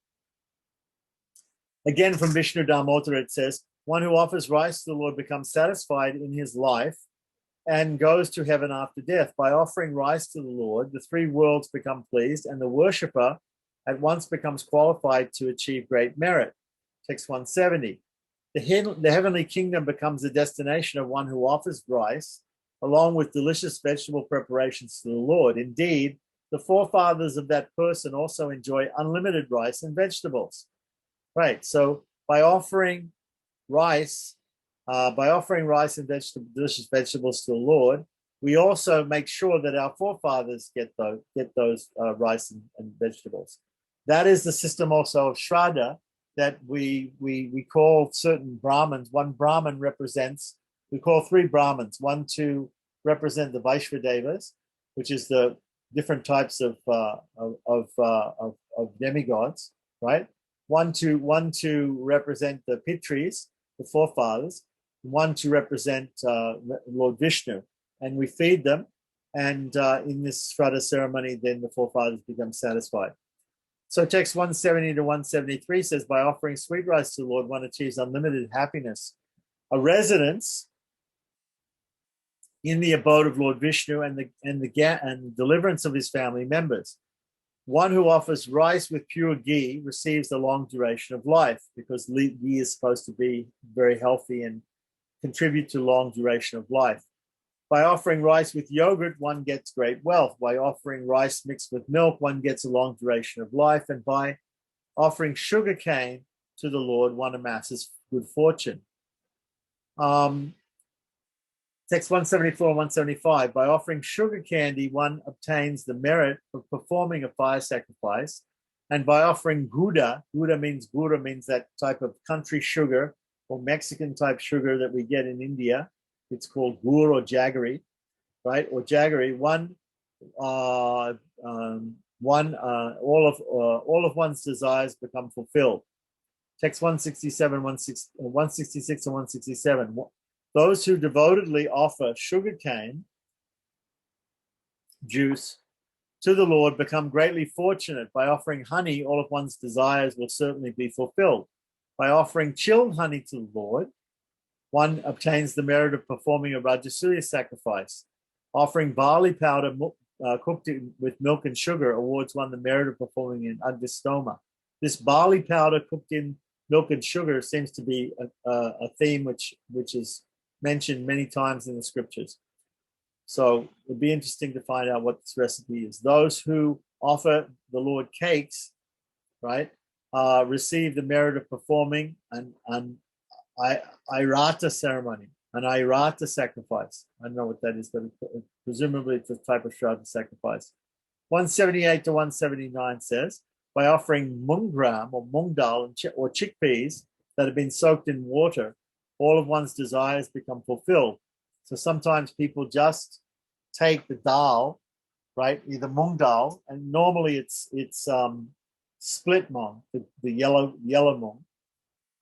Again, from Vishnu Dharmottara, it says, one who offers rice to the Lord becomes satisfied in his life and goes to heaven after death. By offering rice to the Lord, the 3 worlds become pleased, and the worshipper at once becomes qualified to achieve great merit. Text 170. The heavenly kingdom becomes the destination of one who offers rice, along with delicious vegetable preparations to the Lord. Indeed, the forefathers of that person also enjoy unlimited rice and vegetables. Right. So by offering rice and delicious vegetables to the Lord, we also make sure that our forefathers get those rice and vegetables. That is the system also of Shraddha, that we call certain Brahmins. One Brahmin represents, we call 3 Brahmins, one to represent the Vaishvadevas, which is the different types of demigods, right? One to represent the Pitris, the forefathers, one to represent Lord Vishnu, and we feed them. And in this Shraddha ceremony, then the forefathers become satisfied. So text 170 to 173 says, by offering sweet rice to the Lord, one achieves unlimited happiness, a residence in the abode of Lord Vishnu, and the deliverance of his family members. One who offers rice with pure ghee receives the long duration of life, because ghee is supposed to be very healthy and contribute to long duration of life. By offering rice with yogurt, one gets great wealth. By offering rice mixed with milk, one gets a long duration of life. And by offering sugar cane to the Lord, one amasses good fortune. Text 174 and 175. By offering sugar candy, one obtains the merit of performing a fire sacrifice. And by offering gouda means that type of country sugar or Mexican type sugar that we get in India. It's called gur or jaggery, right? Or jaggery. All of one's desires become fulfilled. Text 167, 166 and 167. Those who devotedly offer sugarcane juice to the Lord become greatly fortunate. By offering honey, all of one's desires will certainly be fulfilled. By offering chilled honey to the Lord, one obtains the merit of performing a Rajasuya sacrifice. Offering barley powder cooked with milk and sugar awards one the merit of performing an Agastoma. This barley powder cooked in milk and sugar seems to be a theme which is mentioned many times in the scriptures. So it'd be interesting to find out what this recipe is. Those who offer the Lord cakes, right, receive the merit of performing an Airata ceremony, an Airata sacrifice. I don't know what that is, but presumably it's a type of Shraddha sacrifice. 178 to 179 says, by offering mungram or mung dal or chickpeas that have been soaked in water, all of one's desires become fulfilled. So sometimes people just take the dal, right, either mung dal, and normally it's split mung, the yellow mung,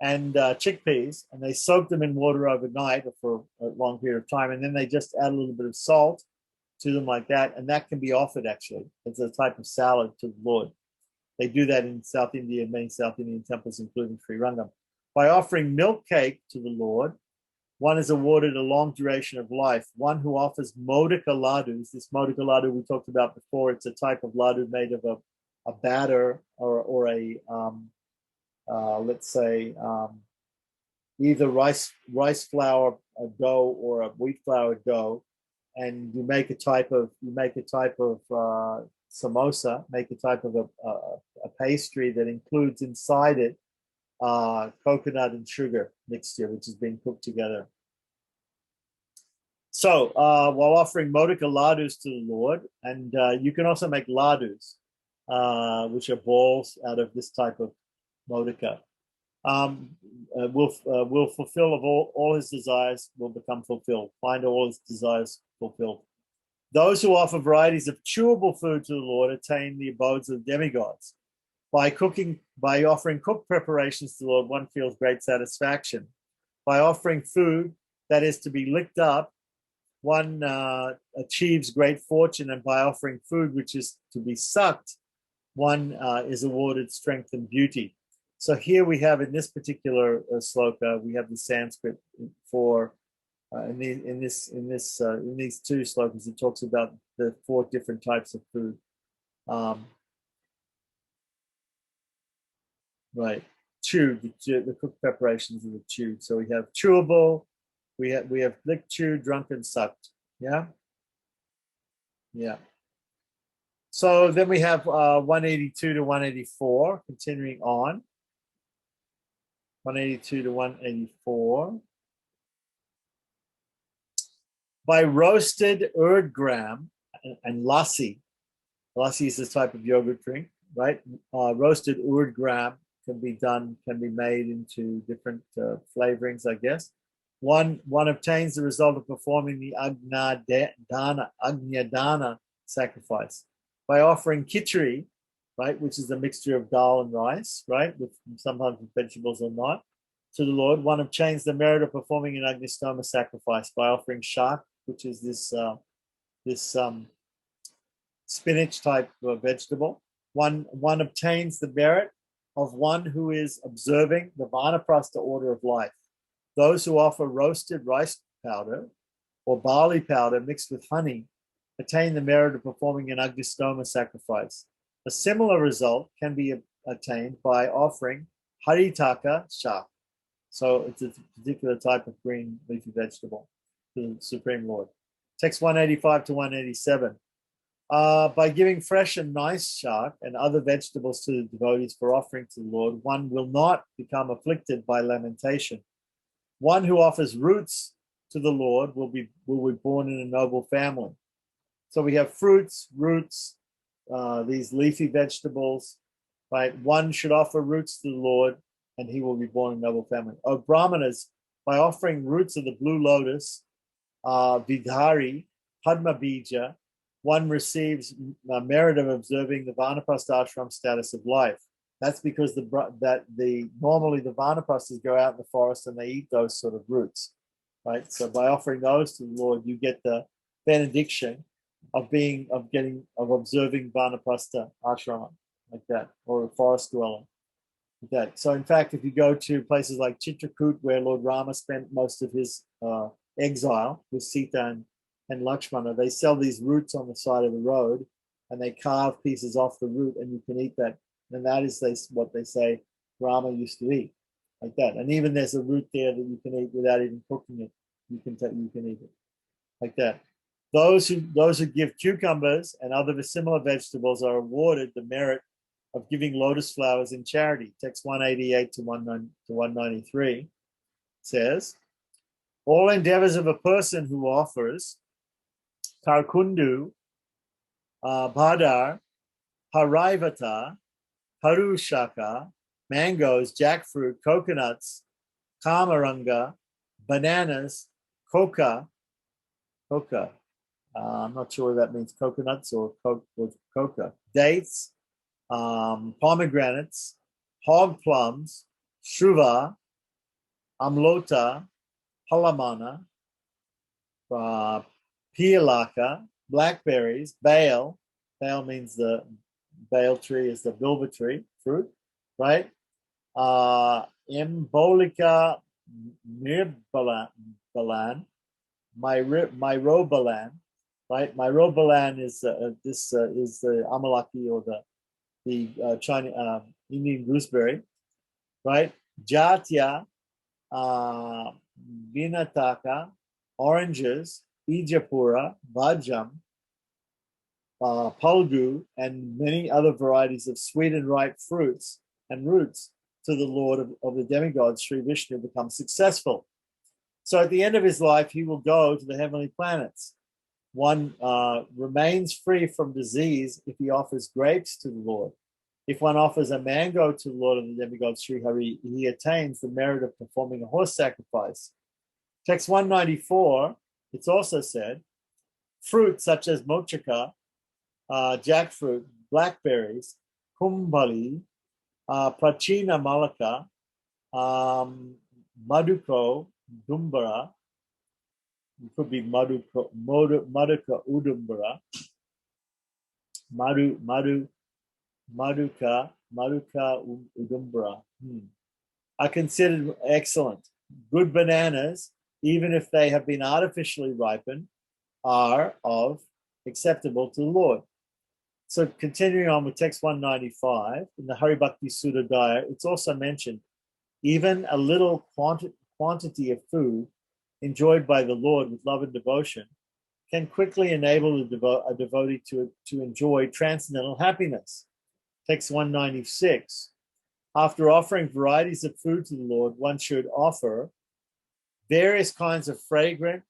and chickpeas, and they soak them in water overnight or for a long period of time, and then they just add a little bit of salt to them like that, and that can be offered actually as a type of salad to the Lord. They do that in South India, many South Indian temples, including Sri Rangam. By offering milk cake to the Lord, one is awarded a long duration of life. One who offers modika ladus, this modika ladu we talked about before, it's a type of ladu made of a batter or a, let's say, either rice flour dough or a wheat flour dough, and you make a type of samosa, make a type of a pastry that includes inside it coconut and sugar mixture, which is being cooked together. So while offering modika ladus to the Lord, and you can also make ladus, which are balls out of this type of modika, will fulfill of all his desires, will become fulfilled, find all his desires fulfilled. Those who offer varieties of chewable food to the Lord attain the abodes of demigods. By offering cooked preparations to the Lord, one feels great satisfaction. By offering food that is to be licked up, one achieves great fortune, and by offering food which is to be sucked, one is awarded strength and beauty. So here we have in this particular sloka, we have the Sanskrit for in these two slokas. It talks about the 4 different types of food. Right, chewed, the cooked preparations of the chewed. So we have chewable, we have licked, chewed, drunk, and sucked. Yeah. So then we have 182 to 184, continuing on. 182 to 184. By roasted urd gram and lassi. Lassi is this type of yogurt drink, right? Roasted urd gram can be made into different flavorings, I guess. One obtains the result of performing the Agnyadana sacrifice by offering khichdi, right, which is a mixture of dal and rice, right, with sometimes with vegetables or not, to the Lord. One obtains the merit of performing an Agnistoma sacrifice by offering shak, which is this spinach type of vegetable. One obtains the merit of one who is observing the Vanaprastha order of life. Those who offer roasted rice powder or barley powder mixed with honey attain the merit of performing an Agnistoma sacrifice. A similar result can be attained by offering haritaka shak. So it's a particular type of green leafy vegetable to the Supreme Lord. Text 185 to 187. By giving fresh and nice shak and other vegetables to the devotees for offering to the Lord, one will not become afflicted by lamentation. One who offers roots to the Lord will be born in a noble family. So we have fruits, roots, these leafy vegetables, right? One should offer roots to the Lord, and he will be born in a noble family. Oh, Brahmanas, by offering roots of the blue lotus, Vidhari, Padma Bija, one receives merit of observing the Vanaprastha ashram status of life. That's because normally the Vanaprasthas go out in the forest and they eat those sort of roots, right? So by offering those to the Lord, you get the benediction of observing Vanaprastha ashram like that, or a forest dwelling like that. So in fact, if you go to places like Chitrakoot, where Lord Rama spent most of his exile with Sita and Lakshmana, they sell these roots on the side of the road, and they carve pieces off the root, and you can eat that. And that is what they say Rama used to eat, like that. And even there's a root there that you can eat without even cooking it. You can eat it like that. Those who give cucumbers and other similar vegetables are awarded the merit of giving lotus flowers in charity. Text 188 to 193 says, all endeavors of a person who offers Karkundu, Bhadar, Haraivata, Harushaka, mangoes, jackfruit, coconuts, kamaranga, bananas, coca. I'm not sure what that means, coconuts or coca. Dates, pomegranates, hog plums, shruva, amlota, palamana, pialaka, blackberries, bale. Bale means the bale tree is the bilba tree fruit, right? Embolica mirbalan, myrobalan, right? Myrobalan is is the amalaki or the Chinese Indian gooseberry, right? Jatya, Vinataka, oranges, Bijapura, Bajam, Pulgu, and many other varieties of sweet and ripe fruits and roots to the Lord of the demigods, Sri Vishnu, become successful. So at the end of his life, he will go to the heavenly planets. One remains free from disease if he offers grapes to the Lord. If one offers a mango to the Lord of the demigods, Sri Hari, he attains the merit of performing a horse sacrifice. Text 194, it's also said, fruit such as mochaka, jackfruit, blackberries, kumbali, prachina malaka, maduko, dumbara, it could be maduka udumbara, maduka udumbara, are considered excellent. Good bananas, even if they have been artificially ripened, are acceptable to the Lord. So continuing on with text 195, in the Hari Bhakti Sutta Daya, it's also mentioned, even a little quantity of food enjoyed by the Lord with love and devotion can quickly enable a devotee to enjoy transcendental happiness. Text 196, after offering varieties of food to the Lord, one should offer various kinds of fragrant,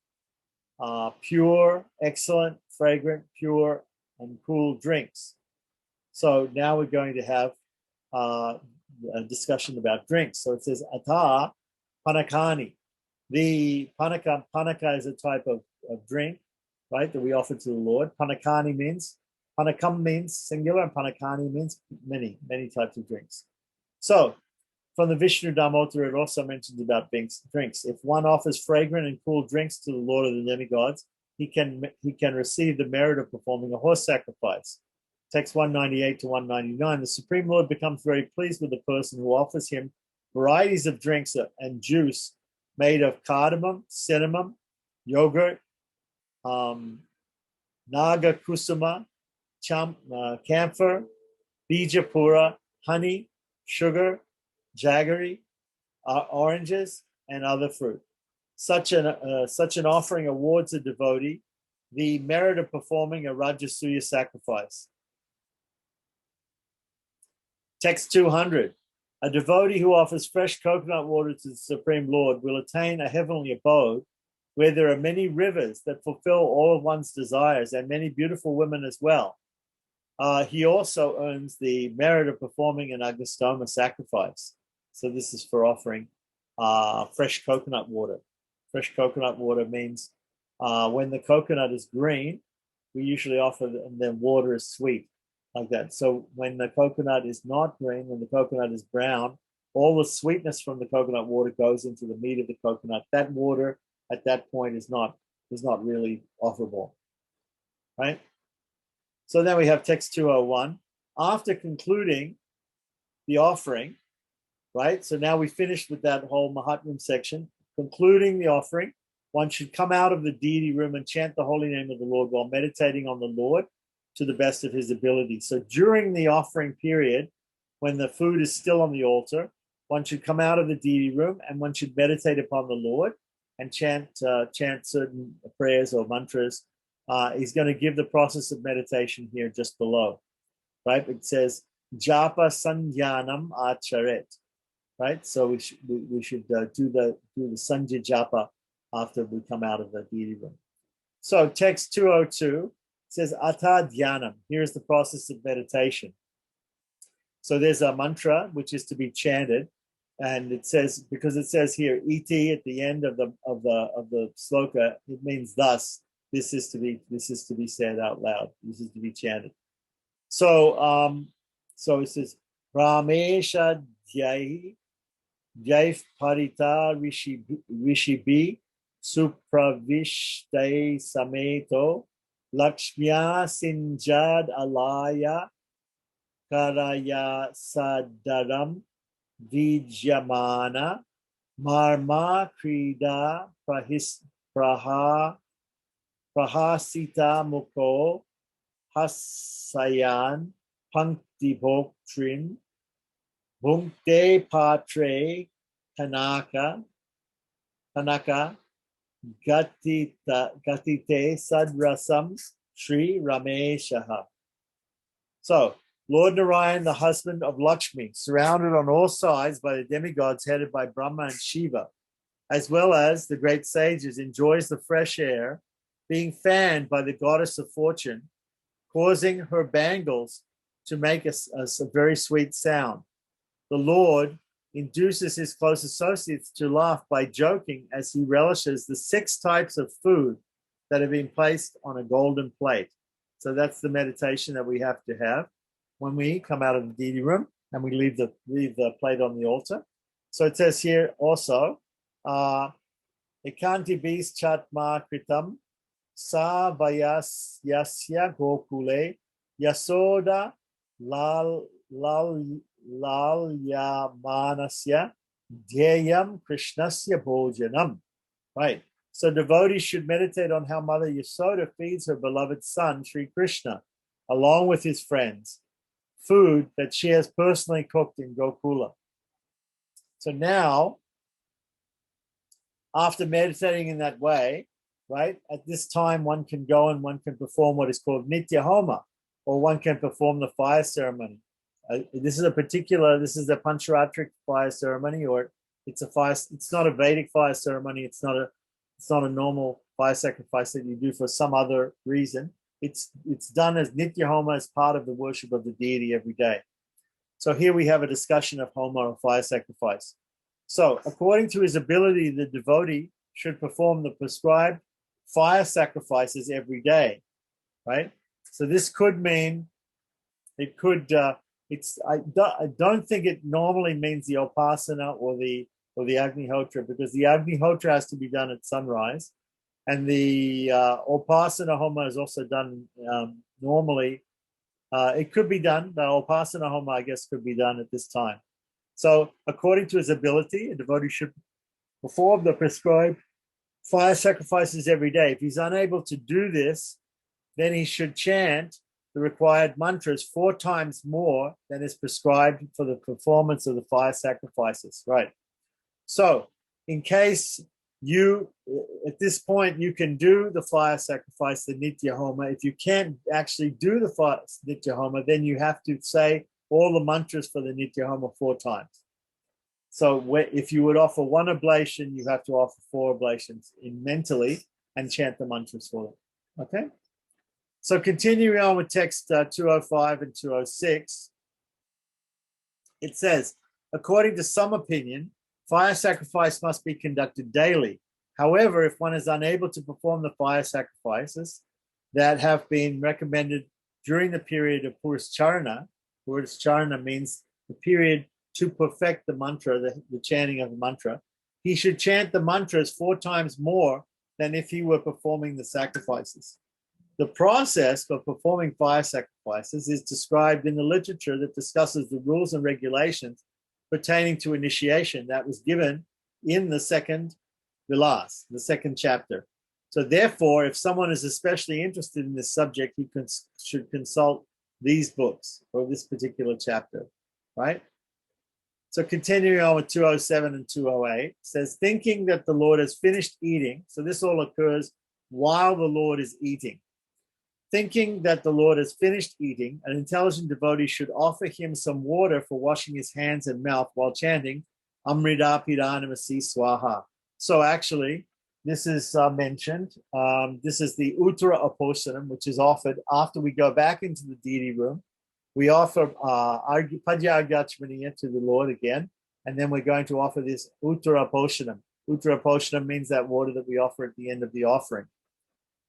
pure, excellent, fragrant, pure, and cool drinks. So now we're going to have a discussion about drinks. So it says Ata Panakani. The panaka is a type of drink, right, that we offer to the Lord. Panakani means, panakam means singular, and panakani means many types of drinks. So from the Vishnu Dharmottara, it also mentions about drinks. If one offers fragrant and cool drinks to the Lord of the demigods, he can receive the merit of performing a horse sacrifice. Text 198 to 199, the Supreme Lord becomes very pleased with the person who offers him varieties of drinks and juice made of cardamom, cinnamon, yogurt, naga kusuma, camphor, bijapura, honey, sugar, jaggery, oranges, and other fruit. Such an offering awards a devotee the merit of performing a Rajasuya sacrifice. Text 200. A devotee who offers fresh coconut water to the Supreme Lord will attain a heavenly abode where there are many rivers that fulfill all of one's desires and many beautiful women as well. He also earns the merit of performing an Agastoma sacrifice. So this is for offering fresh coconut water. Fresh coconut water means when the coconut is green, we usually offer and then water is sweet, like that. So when the coconut is not green, when the coconut is brown, all the sweetness from the coconut water goes into the meat of the coconut. That water at that point is not really offerable, right? So then we have text 201. After concluding the offering, right? So now we finished with that whole Mahatmam section. Concluding the offering, one should come out of the deity room and chant the holy name of the Lord while meditating on the Lord to the best of his ability. So during the offering period, when the food is still on the altar, one should come out of the deity room and one should meditate upon the Lord and chant certain prayers or mantras. He's going to give the process of meditation here just below, right? It says, Japa Sandhyanam Acharet, right? So we should do the Sandhya Japa after we come out of the deity room. So text 202 says Ata Dhyanam. Here's the process of meditation. So there's a mantra which is to be chanted, and it says, because it says here iti at the end of the sloka, it means thus. This is to be said out loud. This is to be chanted. So it says Ramesha Dhyayi Jaif Parita Rishibi Supravishte Sameto Lakshmya Sinjad Alaya Karaya Sadaram Vijyamana Marma Krida Prahasita Mukho Hasayan Pankti Bhoktrin Bhunkte Patre Kanaka Gatite Sadrasam Sri Rameshaha. So, Lord Narayan, the husband of Lakshmi, surrounded on all sides by the demigods headed by Brahma and Shiva, as well as the great sages, enjoys the fresh air, being fanned by the goddess of fortune, causing her bangles to make a very sweet sound. The Lord induces his close associates to laugh by joking as he relishes the 6 types of food that have been placed on a golden plate. So that's the meditation that we have to have when we come out of the deity room and we leave the plate on the altar. So it says here also, Ekanti bis chatma kritam sa vayas yasya gokule yasoda lal yamanasya dhyayam krishnasya bhojanam. Right. So devotees should meditate on how Mother Yasoda feeds her beloved son, Sri Krishna, along with his friends, food that she has personally cooked in Gokula. So now, after meditating in that way, right, at this time one can go and one can perform what is called Nitya Homa, or one can perform the fire ceremony. This is the Pancharatric fire ceremony, or it's not a Vedic fire ceremony. It's not a normal fire sacrifice that you do for some other reason. It's done as Nitya Homa, as part of the worship of the deity every day. So here we have a discussion of Homa, or fire sacrifice. So according to his ability, the devotee should perform the prescribed fire sacrifices every day, right? So this could mean, I don't think it normally means the Upasana or the Agnihotra, because the Agnihotra has to be done at sunrise, and the Upasana Homa is also done normally. It could be done, the Upasana Homa, I guess, could be done at this time. So according to his ability, a devotee should perform the prescribed fire sacrifices every day. If he's unable to do this, then he should chant the required mantras 4 times more than is prescribed for the performance of the fire sacrifices, right? So in case at this point, you can do the fire sacrifice, the Nitya Homa. If you can't actually do the Nitya Homa, then you have to say all the mantras for the Nitya Homa 4 times. So if you would offer 1 oblation, you have to offer 4 oblations mentally and chant the mantras for them. Okay? So continuing on with text 205 and 206, it says, according to some opinion, fire sacrifice must be conducted daily. However, if one is unable to perform the fire sacrifices that have been recommended during the period of Purascharana means the period to perfect the mantra, the chanting of the mantra, he should chant the mantras 4 times more than if he were performing the sacrifices. The process for performing fire sacrifices is described in the literature that discusses the rules and regulations pertaining to initiation that was given in the second Vilasa, the second chapter. So therefore, if someone is especially interested in this subject, he should consult these books or this particular chapter, right? So continuing on with 207 and 208, says, thinking that the Lord has finished eating, so this all occurs while the Lord is eating. Thinking that the Lord has finished eating, an intelligent devotee should offer him some water for washing his hands and mouth while chanting Amrita Piranamasi Swaha. So actually, this is mentioned. This is the Uttara Aposanam, which is offered after we go back into the deity room. We offer Padya Agachmaniya to the Lord again, and then we're going to offer this Uttara Aposanam. Uttara Aposanam means that water that we offer at the end of the offering.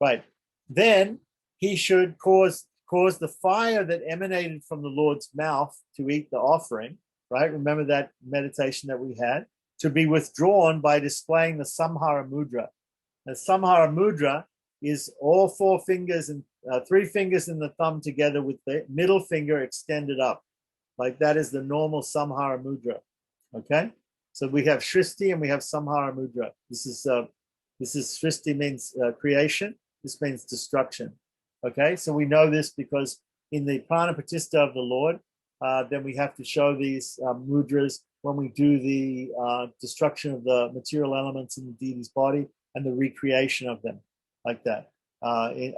Right. Then he should cause the fire that emanated from the Lord's mouth to eat the offering, right? Remember that meditation that we had? to be withdrawn by displaying the Samhara Mudra. The Samhara Mudra is all four fingers and three fingers in the thumb together with the middle finger extended up. Like that is the normal Samhara Mudra. Okay? So we have Shristi and we have Samhara Mudra. This is Shristi means creation. This means destruction. Okay? So we know this because in the Prana Pratishtha of the Lord, then we have to show these mudras when we do the destruction of the material elements in the deity's body and the recreation of them, like that,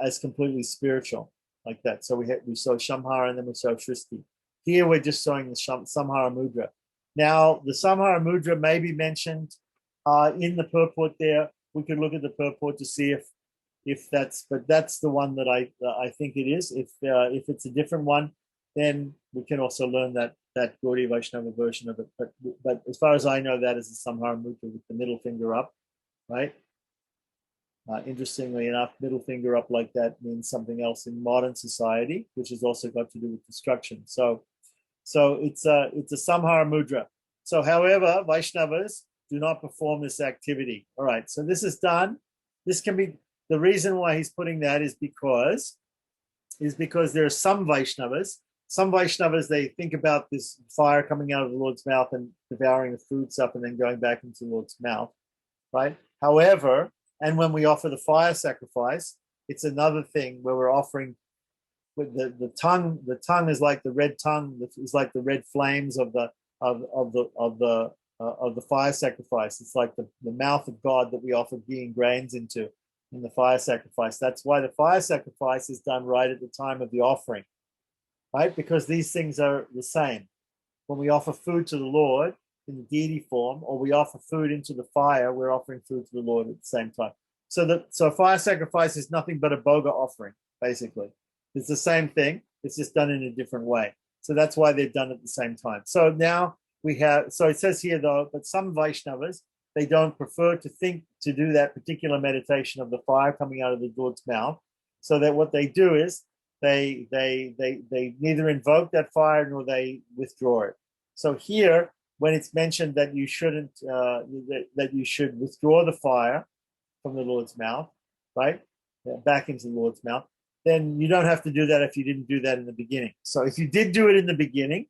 as completely spiritual, like that. So we show Shamhara and then we show Shristi. Here we're just showing the Samhara Mudra. Now, the Samhara Mudra may be mentioned in the purport there. We could look at the purport to see if that's, but that's the one that I think it is. If it's a different one, then we can also learn that Gaudiya Vaishnava version of it. But as far as I know, that is the Samhara Mudra with the middle finger up, right? Interestingly enough, middle finger up like that means something else in modern society, which has also got to do with destruction. So it's a Samhara Mudra. So, however, Vaishnavas do not perform this activity. All right, so this is done. This can be, the reason why he's putting that is because there are some Vaishnavas, they think about this fire coming out of the Lord's mouth and devouring the food stuff and then going back into the Lord's mouth, right? However, and when we offer the fire sacrifice, it's another thing where we're offering with the tongue. The tongue is like the red tongue, is like the red flames of the fire sacrifice. It's like the mouth of God that we offer ghee and grains into in the fire sacrifice. That's why the fire sacrifice is done right at the time of the offering, right? Because these things are the same. When we offer food to the Lord in the deity form, or we offer food into the fire, we're offering food to the Lord at the same time. So fire sacrifice is nothing but a boga offering, basically. It's the same thing. It's just done in a different way. So that's why they're done at the same time. So now we have, so it says here though, but some Vaishnavas, they don't prefer to do that particular meditation of the fire coming out of the Lord's mouth. So that what they do is they neither invoke that fire nor they withdraw it. So here, when it's mentioned that you shouldn't, that you should withdraw the fire from the Lord's mouth, right, back into the Lord's mouth, then you don't have to do that if you didn't do that in the beginning. So if you did do it in the beginning,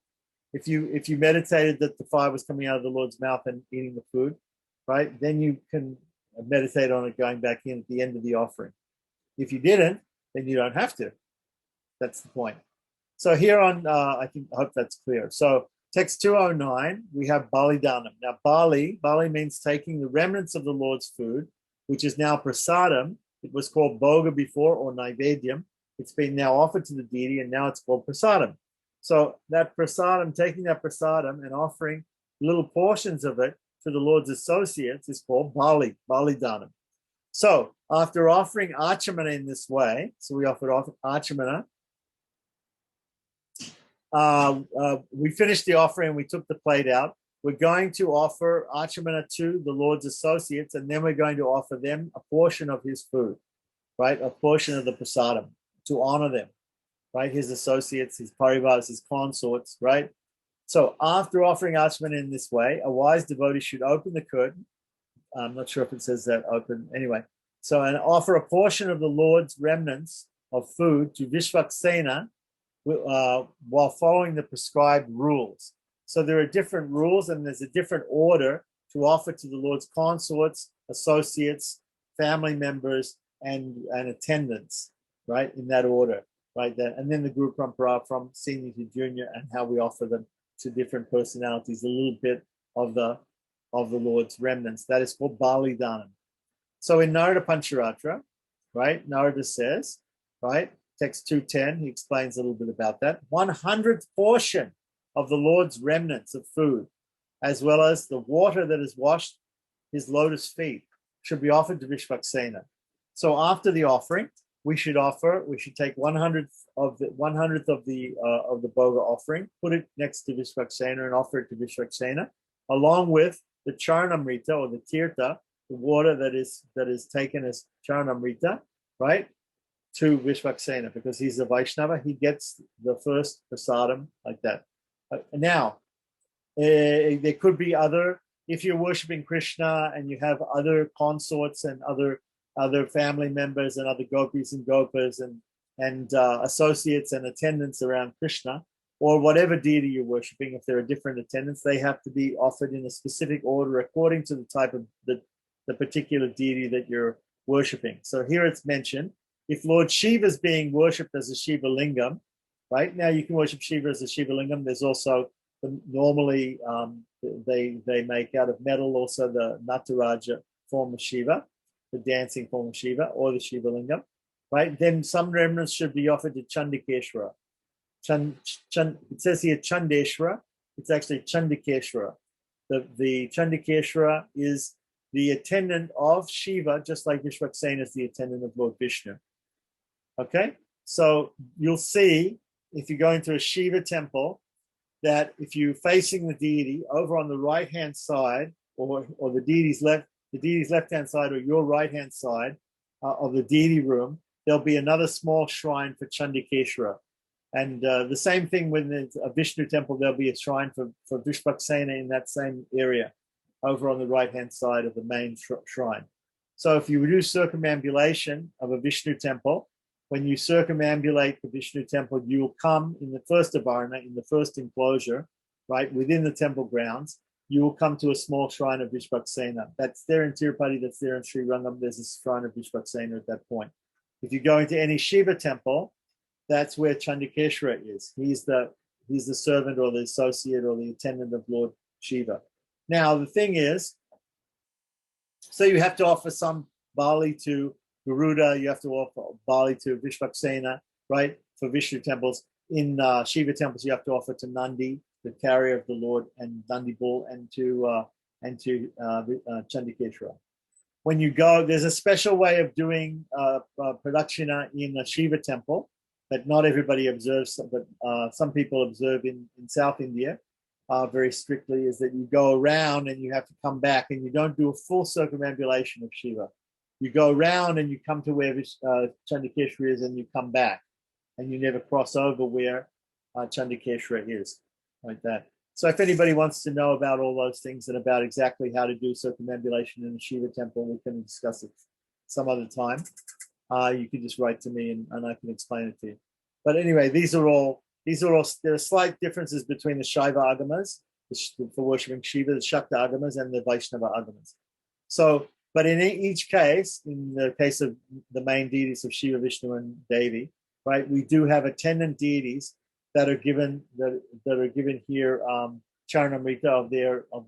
if you meditated that the fire was coming out of the Lord's mouth and eating the food, right, then you can meditate on it going back in at the end of the offering. If you didn't, then you don't have to. That's the point. So here on, I hope that's clear. So text 209, we have Bali Danam. Now Bali means taking the remnants of the Lord's food, which is now prasadam. It was called boga before, or naivedyam. It's been now offered to the deity, and now it's called prasadam. So that prasadam, taking that prasadam and offering little portions of it to the Lord's associates is called Bali Danam. So after offering Achamana in this way, so we offered Achamana, we finished the offering and we took the plate out. We're going to offer Achamana to the Lord's associates, and then we're going to offer them a portion of his food, right? A portion of the prasadam to honor them, right? His associates, his parivars, his consorts, right? So after offering Achamana in this way, a wise devotee should open the curtain. I'm not sure if it says that open. Anyway, so and offer a portion of the Lord's remnants of food to Vishvaksena while following the prescribed rules. So there are different rules and there's a different order to offer to the Lord's consorts, associates, family members, and attendants, right? In that order, right? And then the Guru Parampara from senior to junior and how we offer them to different personalities, a little bit of the Lord's remnants. That is called Bali Danam. So in Narada Pancharatra, right, Narada says, right, text 210, he explains a little bit about that. 100th portion of the Lord's remnants of food, as well as the water that has washed his lotus feet, should be offered to Vishvaksena. So after the offering, we should take 100th of the boga offering, put it next to Vishvaksena and offer it to Vishvaksena, along with the Charnamrita or the Tirtha, the water that is taken as Charnamrita, right, to Vishvaksena, because he's a Vaishnava, he gets the first prasadam like that. Now, there could be other if you're worshiping Krishna and you have other consorts and other family members and other gopis and gopas and associates and attendants around Krishna, or whatever deity you're worshiping, if there are different attendants, they have to be offered in a specific order according to the type of the particular deity that you're worshiping. So here it's mentioned, if Lord Shiva is being worshipped as a Shiva Lingam, right? Now you can worship Shiva as a Shiva Lingam. There's also normally they make out of metal also the Nataraja form of Shiva, the dancing form of Shiva, or the Shiva Lingam, right? Then some remnants should be offered to Chandikeshwara. It says here Chandeshwara. It's actually Chandikeshwara. The Chandikeshwara is the attendant of Shiva, just like Vishwaksena is the attendant of Lord Vishnu. Okay, so you'll see if you go into a Shiva temple that if you're facing the deity over on the right hand side, or the deity's left hand side, or your right hand side of the deity room, there'll be another small shrine for Chandikeshwara. And the same thing when there's a Vishnu temple, there'll be a shrine for Vishwaksena in that same area over on the right-hand side of the main shrine. So if you do circumambulation of a Vishnu temple, when you circumambulate the Vishnu temple, you will come in the first avarana, in the first enclosure, right, within the temple grounds, you will come to a small shrine of Vishwaksena. That's there in Tirupati, that's there in Sri Rangam, there's a shrine of Vishwaksena at that point. If you go into any Shiva temple, that's where Chandikeshwara is. He's the servant or the associate or the attendant of Lord Shiva. Now, the thing is, so you have to offer some Bali to Garuda, you have to offer Bali to Vishwaksena, right? For Vishnu temples. In Shiva temples, you have to offer to Nandi, the carrier of the Lord, and Nandi bull, and to Chandikeshwara. When you go, there's a special way of doing pradakshina in a Shiva temple that not everybody observes, but some people observe in South India very strictly, is that you go around and you have to come back, and you don't do a full circumambulation of Shiva. You go around and you come to where Chandikeshwara is, and you come back, and you never cross over where Chandikeshwara is, like that. So if anybody wants to know about all those things and about exactly how to do circumambulation in a Shiva temple, we can discuss it some other time. You can just write to me and I can explain it to you. But anyway, there are slight differences between the Shaiva agamas for worshipping Shiva, the Shakta agamas, and the Vaishnava agamas. So, but in each case, in the case of the main deities of Shiva, Vishnu, and Devi, right, we do have attendant deities that are given here Charanamrita of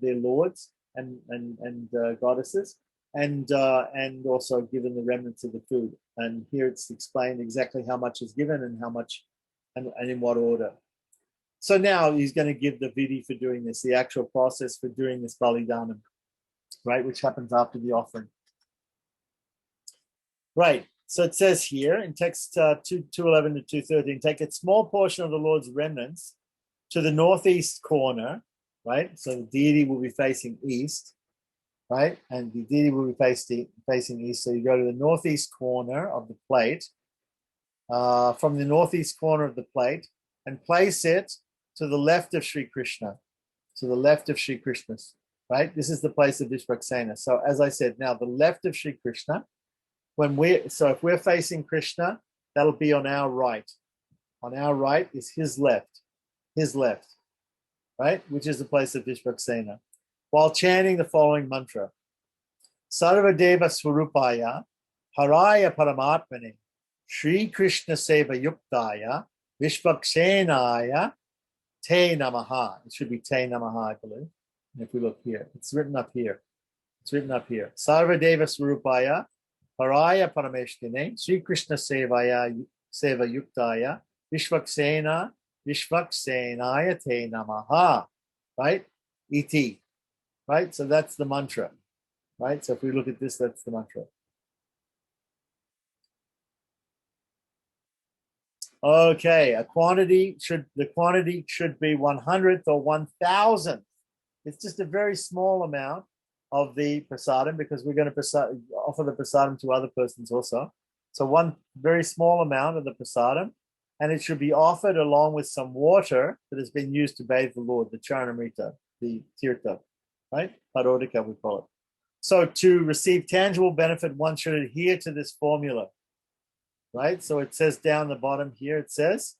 their lords and goddesses, and also given the remnants of the food. And here it's explained exactly how much is given and how much and in what order. So now he's going to give the vidi for doing this, the actual process for doing this balidanam, right, which happens after the offering. Right. So it says here in text 211 to 213, take a small portion of the Lord's remnants to the northeast corner, right? So the deity will be facing east, right? And the deity will be facing east. So you go to the northeast corner of the plate, from the northeast corner of the plate, and place it to the left of Sri Krishna, right? This is the place of Vishwaksena. So as I said, now the left of Sri Krishna, if we're facing Krishna, that'll be on our right. On our right is his left, right? Which is the place of Vishwaksena. While chanting the following mantra: Sarvadeva Swarupaya, Haraya Paramatmane, Sri Krishna Seva Yuktaya, Vishwaksenaya, Te Namaha. It should be Te Namaha, I believe. And if we look here, it's written up here. Sarvadeva Swarupaya, Haraya Parameshkine, Sri Krishna Seva Yuktaya, Vishwaksenaya Te Namaha, right? Iti, right? So that's the mantra, right? So if we look at this, that's the mantra. Okay, the quantity should be 100th or 1,000th. It's just a very small amount of the prasadam, because we're going to offer the prasadam to other persons also. So one very small amount of the prasadam, and it should be offered along with some water that has been used to bathe the Lord, the Charanamrita, the tirtha. right? Parodika, we call it. So to receive tangible benefit, one should adhere to this formula, right? So it says down the bottom here, it says,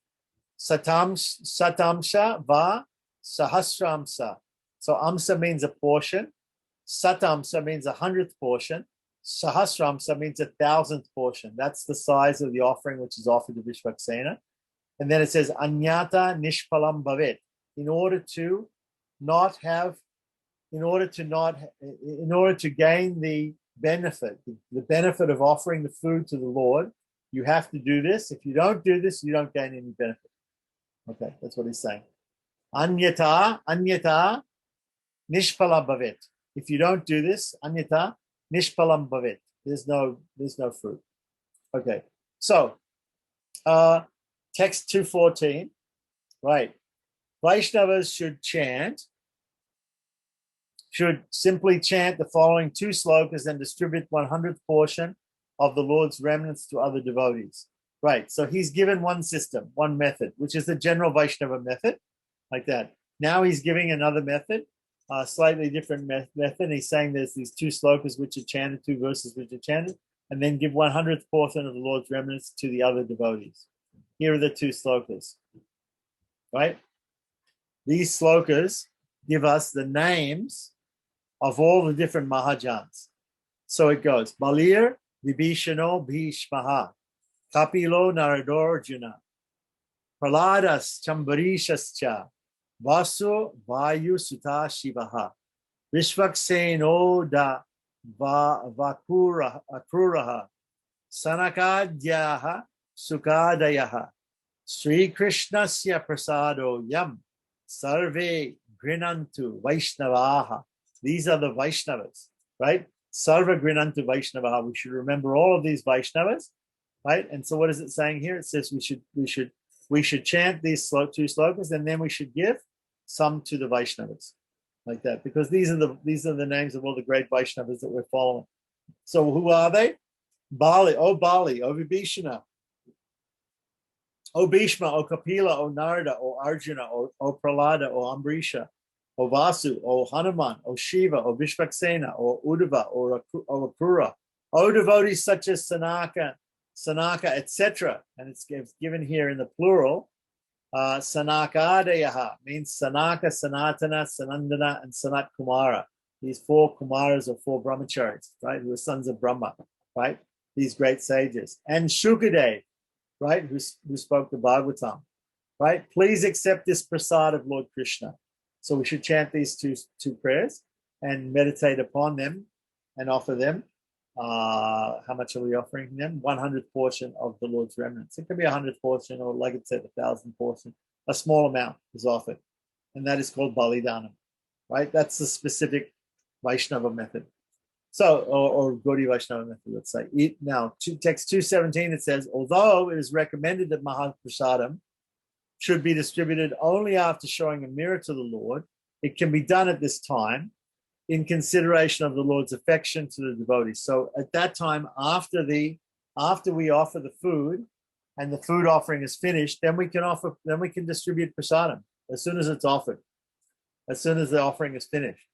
satamsha va sahasramsa. So amsa means a portion. Satamsa means 100th portion. Sahasramsa means 1,000th portion. That's the size of the offering which is offered to Vishvaksena. And then it says anyata nishpalam bhavet. In order to gain the benefit of offering the food to the Lord, you have to do this. If you don't do this, you don't gain any benefit. Okay, that's what he's saying. Anyata nishpalam bhavet. If you don't do this, anyata nishpalam bhavet. There's no fruit. Okay, so text 214, right? Vaishnavas should simply chant the following 2 slokas and distribute 100th portion of the Lord's remnants to other devotees. Right, so he's given one system, one method, which is the general Vaishnava method, like that. Now he's giving another method, a slightly different method. He's saying there's these 2 slokas which are chanted, 2 verses which are chanted, and then give 100th portion of the Lord's remnants to the other devotees. Here are the 2 slokas, right? These slokas give us the names of all the different Mahajans. So it goes, Balir, Vibhishano, Bhishmaha, Kapilo, Naradorjuna, Praladas, Chambarishascha, Vasu, Vayu, Sutta, Shivaha, Vishvakseno, Da, Akruraha, Sanakadyaha, Sukadayaha, Sri Krishnasya Prasado Yam, Sarve Grinantu Vaishnavaha. These are the Vaishnavas, right? Sarva Grinantu Vaishnavaha. We should remember all of these Vaishnavas, right? And so what is it saying here? It says we should chant these 2 slokas, and then we should give some to the Vaishnavas, like that, because these are the names of all the great Vaishnavas that we're following. So who are they? Bali, O Vibhishana, O Bhishma, O Kapila, O Narada, O Arjuna, O Pralada, O Ambrisha, O Vasu, O Hanuman, O Shiva, O Vishvaksena, O Uddhava, O Akrura, O devotees such as Sanaka, etc. And it's given here in the plural. Sanakadayaha means Sanaka, Sanatana, Sanandana, and Sanat Kumara. These 4 Kumaras or 4 brahmacharis, right, who are sons of Brahma, right? These great sages. And Shukadev, right, who spoke the Bhagavatam, right? Please accept this prasad of Lord Krishna. So we should chant these two prayers and meditate upon them and offer them. How much are we offering them? 100th portion of the Lord's remnants. It could be 100th portion, or like it said, 1,000th portion. A small amount is offered, and that is called Balidanam, right? That's the specific Vaishnava method. So, or Gaudiya Vaishnava method, let's say. Now, text 217, it says, although it is recommended that Mahaprasadam should be distributed only after showing a mirror to the Lord, it can be done at this time in consideration of the Lord's affection to the devotees. So at that time, after we offer the food and the food offering is finished, then we can distribute prasadam as soon as it's offered, as soon as the offering is finished.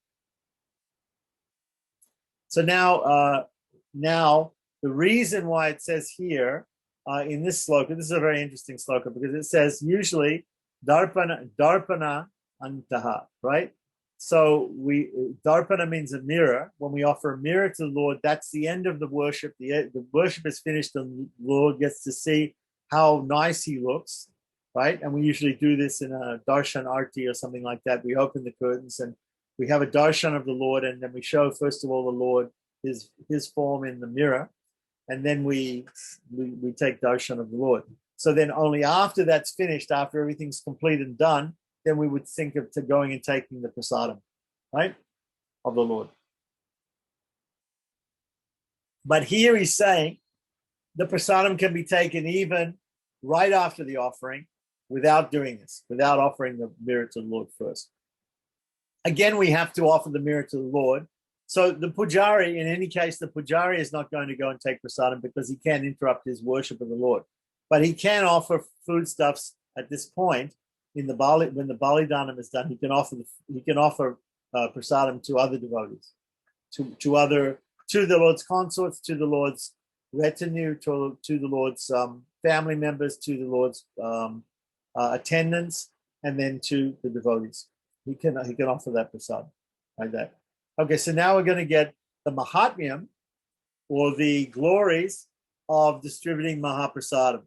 So now the reason why it says here in this sloka, this is a very interesting sloka, because it says usually darpana antaha, right? So darpana means a mirror. When we offer a mirror to the Lord, that's the end of the worship. The worship is finished, and the Lord gets to see how nice he looks, right? And we usually do this in a darshan arti or something like that. We open the curtains and we have a darshan of the Lord, and then we show first of all the Lord his form in the mirror, and then we take darshan of the Lord. So then only after that's finished, after everything's complete and done, then we would think of going and taking the prasadam, right, of the Lord. But here he's saying the prasadam can be taken even right after the offering without doing this, without offering the mirror to the Lord first. Again, we have to offer the mirror to the Lord. So the pujari, in any case, the pujari is not going to go and take prasadam because he can't interrupt his worship of the Lord. But he can offer foodstuffs at this point in the Bali, when the Balidanam is done. He can offer prasadam to other devotees, to the Lord's consorts, to the Lord's retinue, to the Lord's family members, to the Lord's attendants, and then to the devotees. He can offer that prasadam like that. Okay, so now we're going to get the Mahatmyam, or the glories of distributing Mahaprasadam.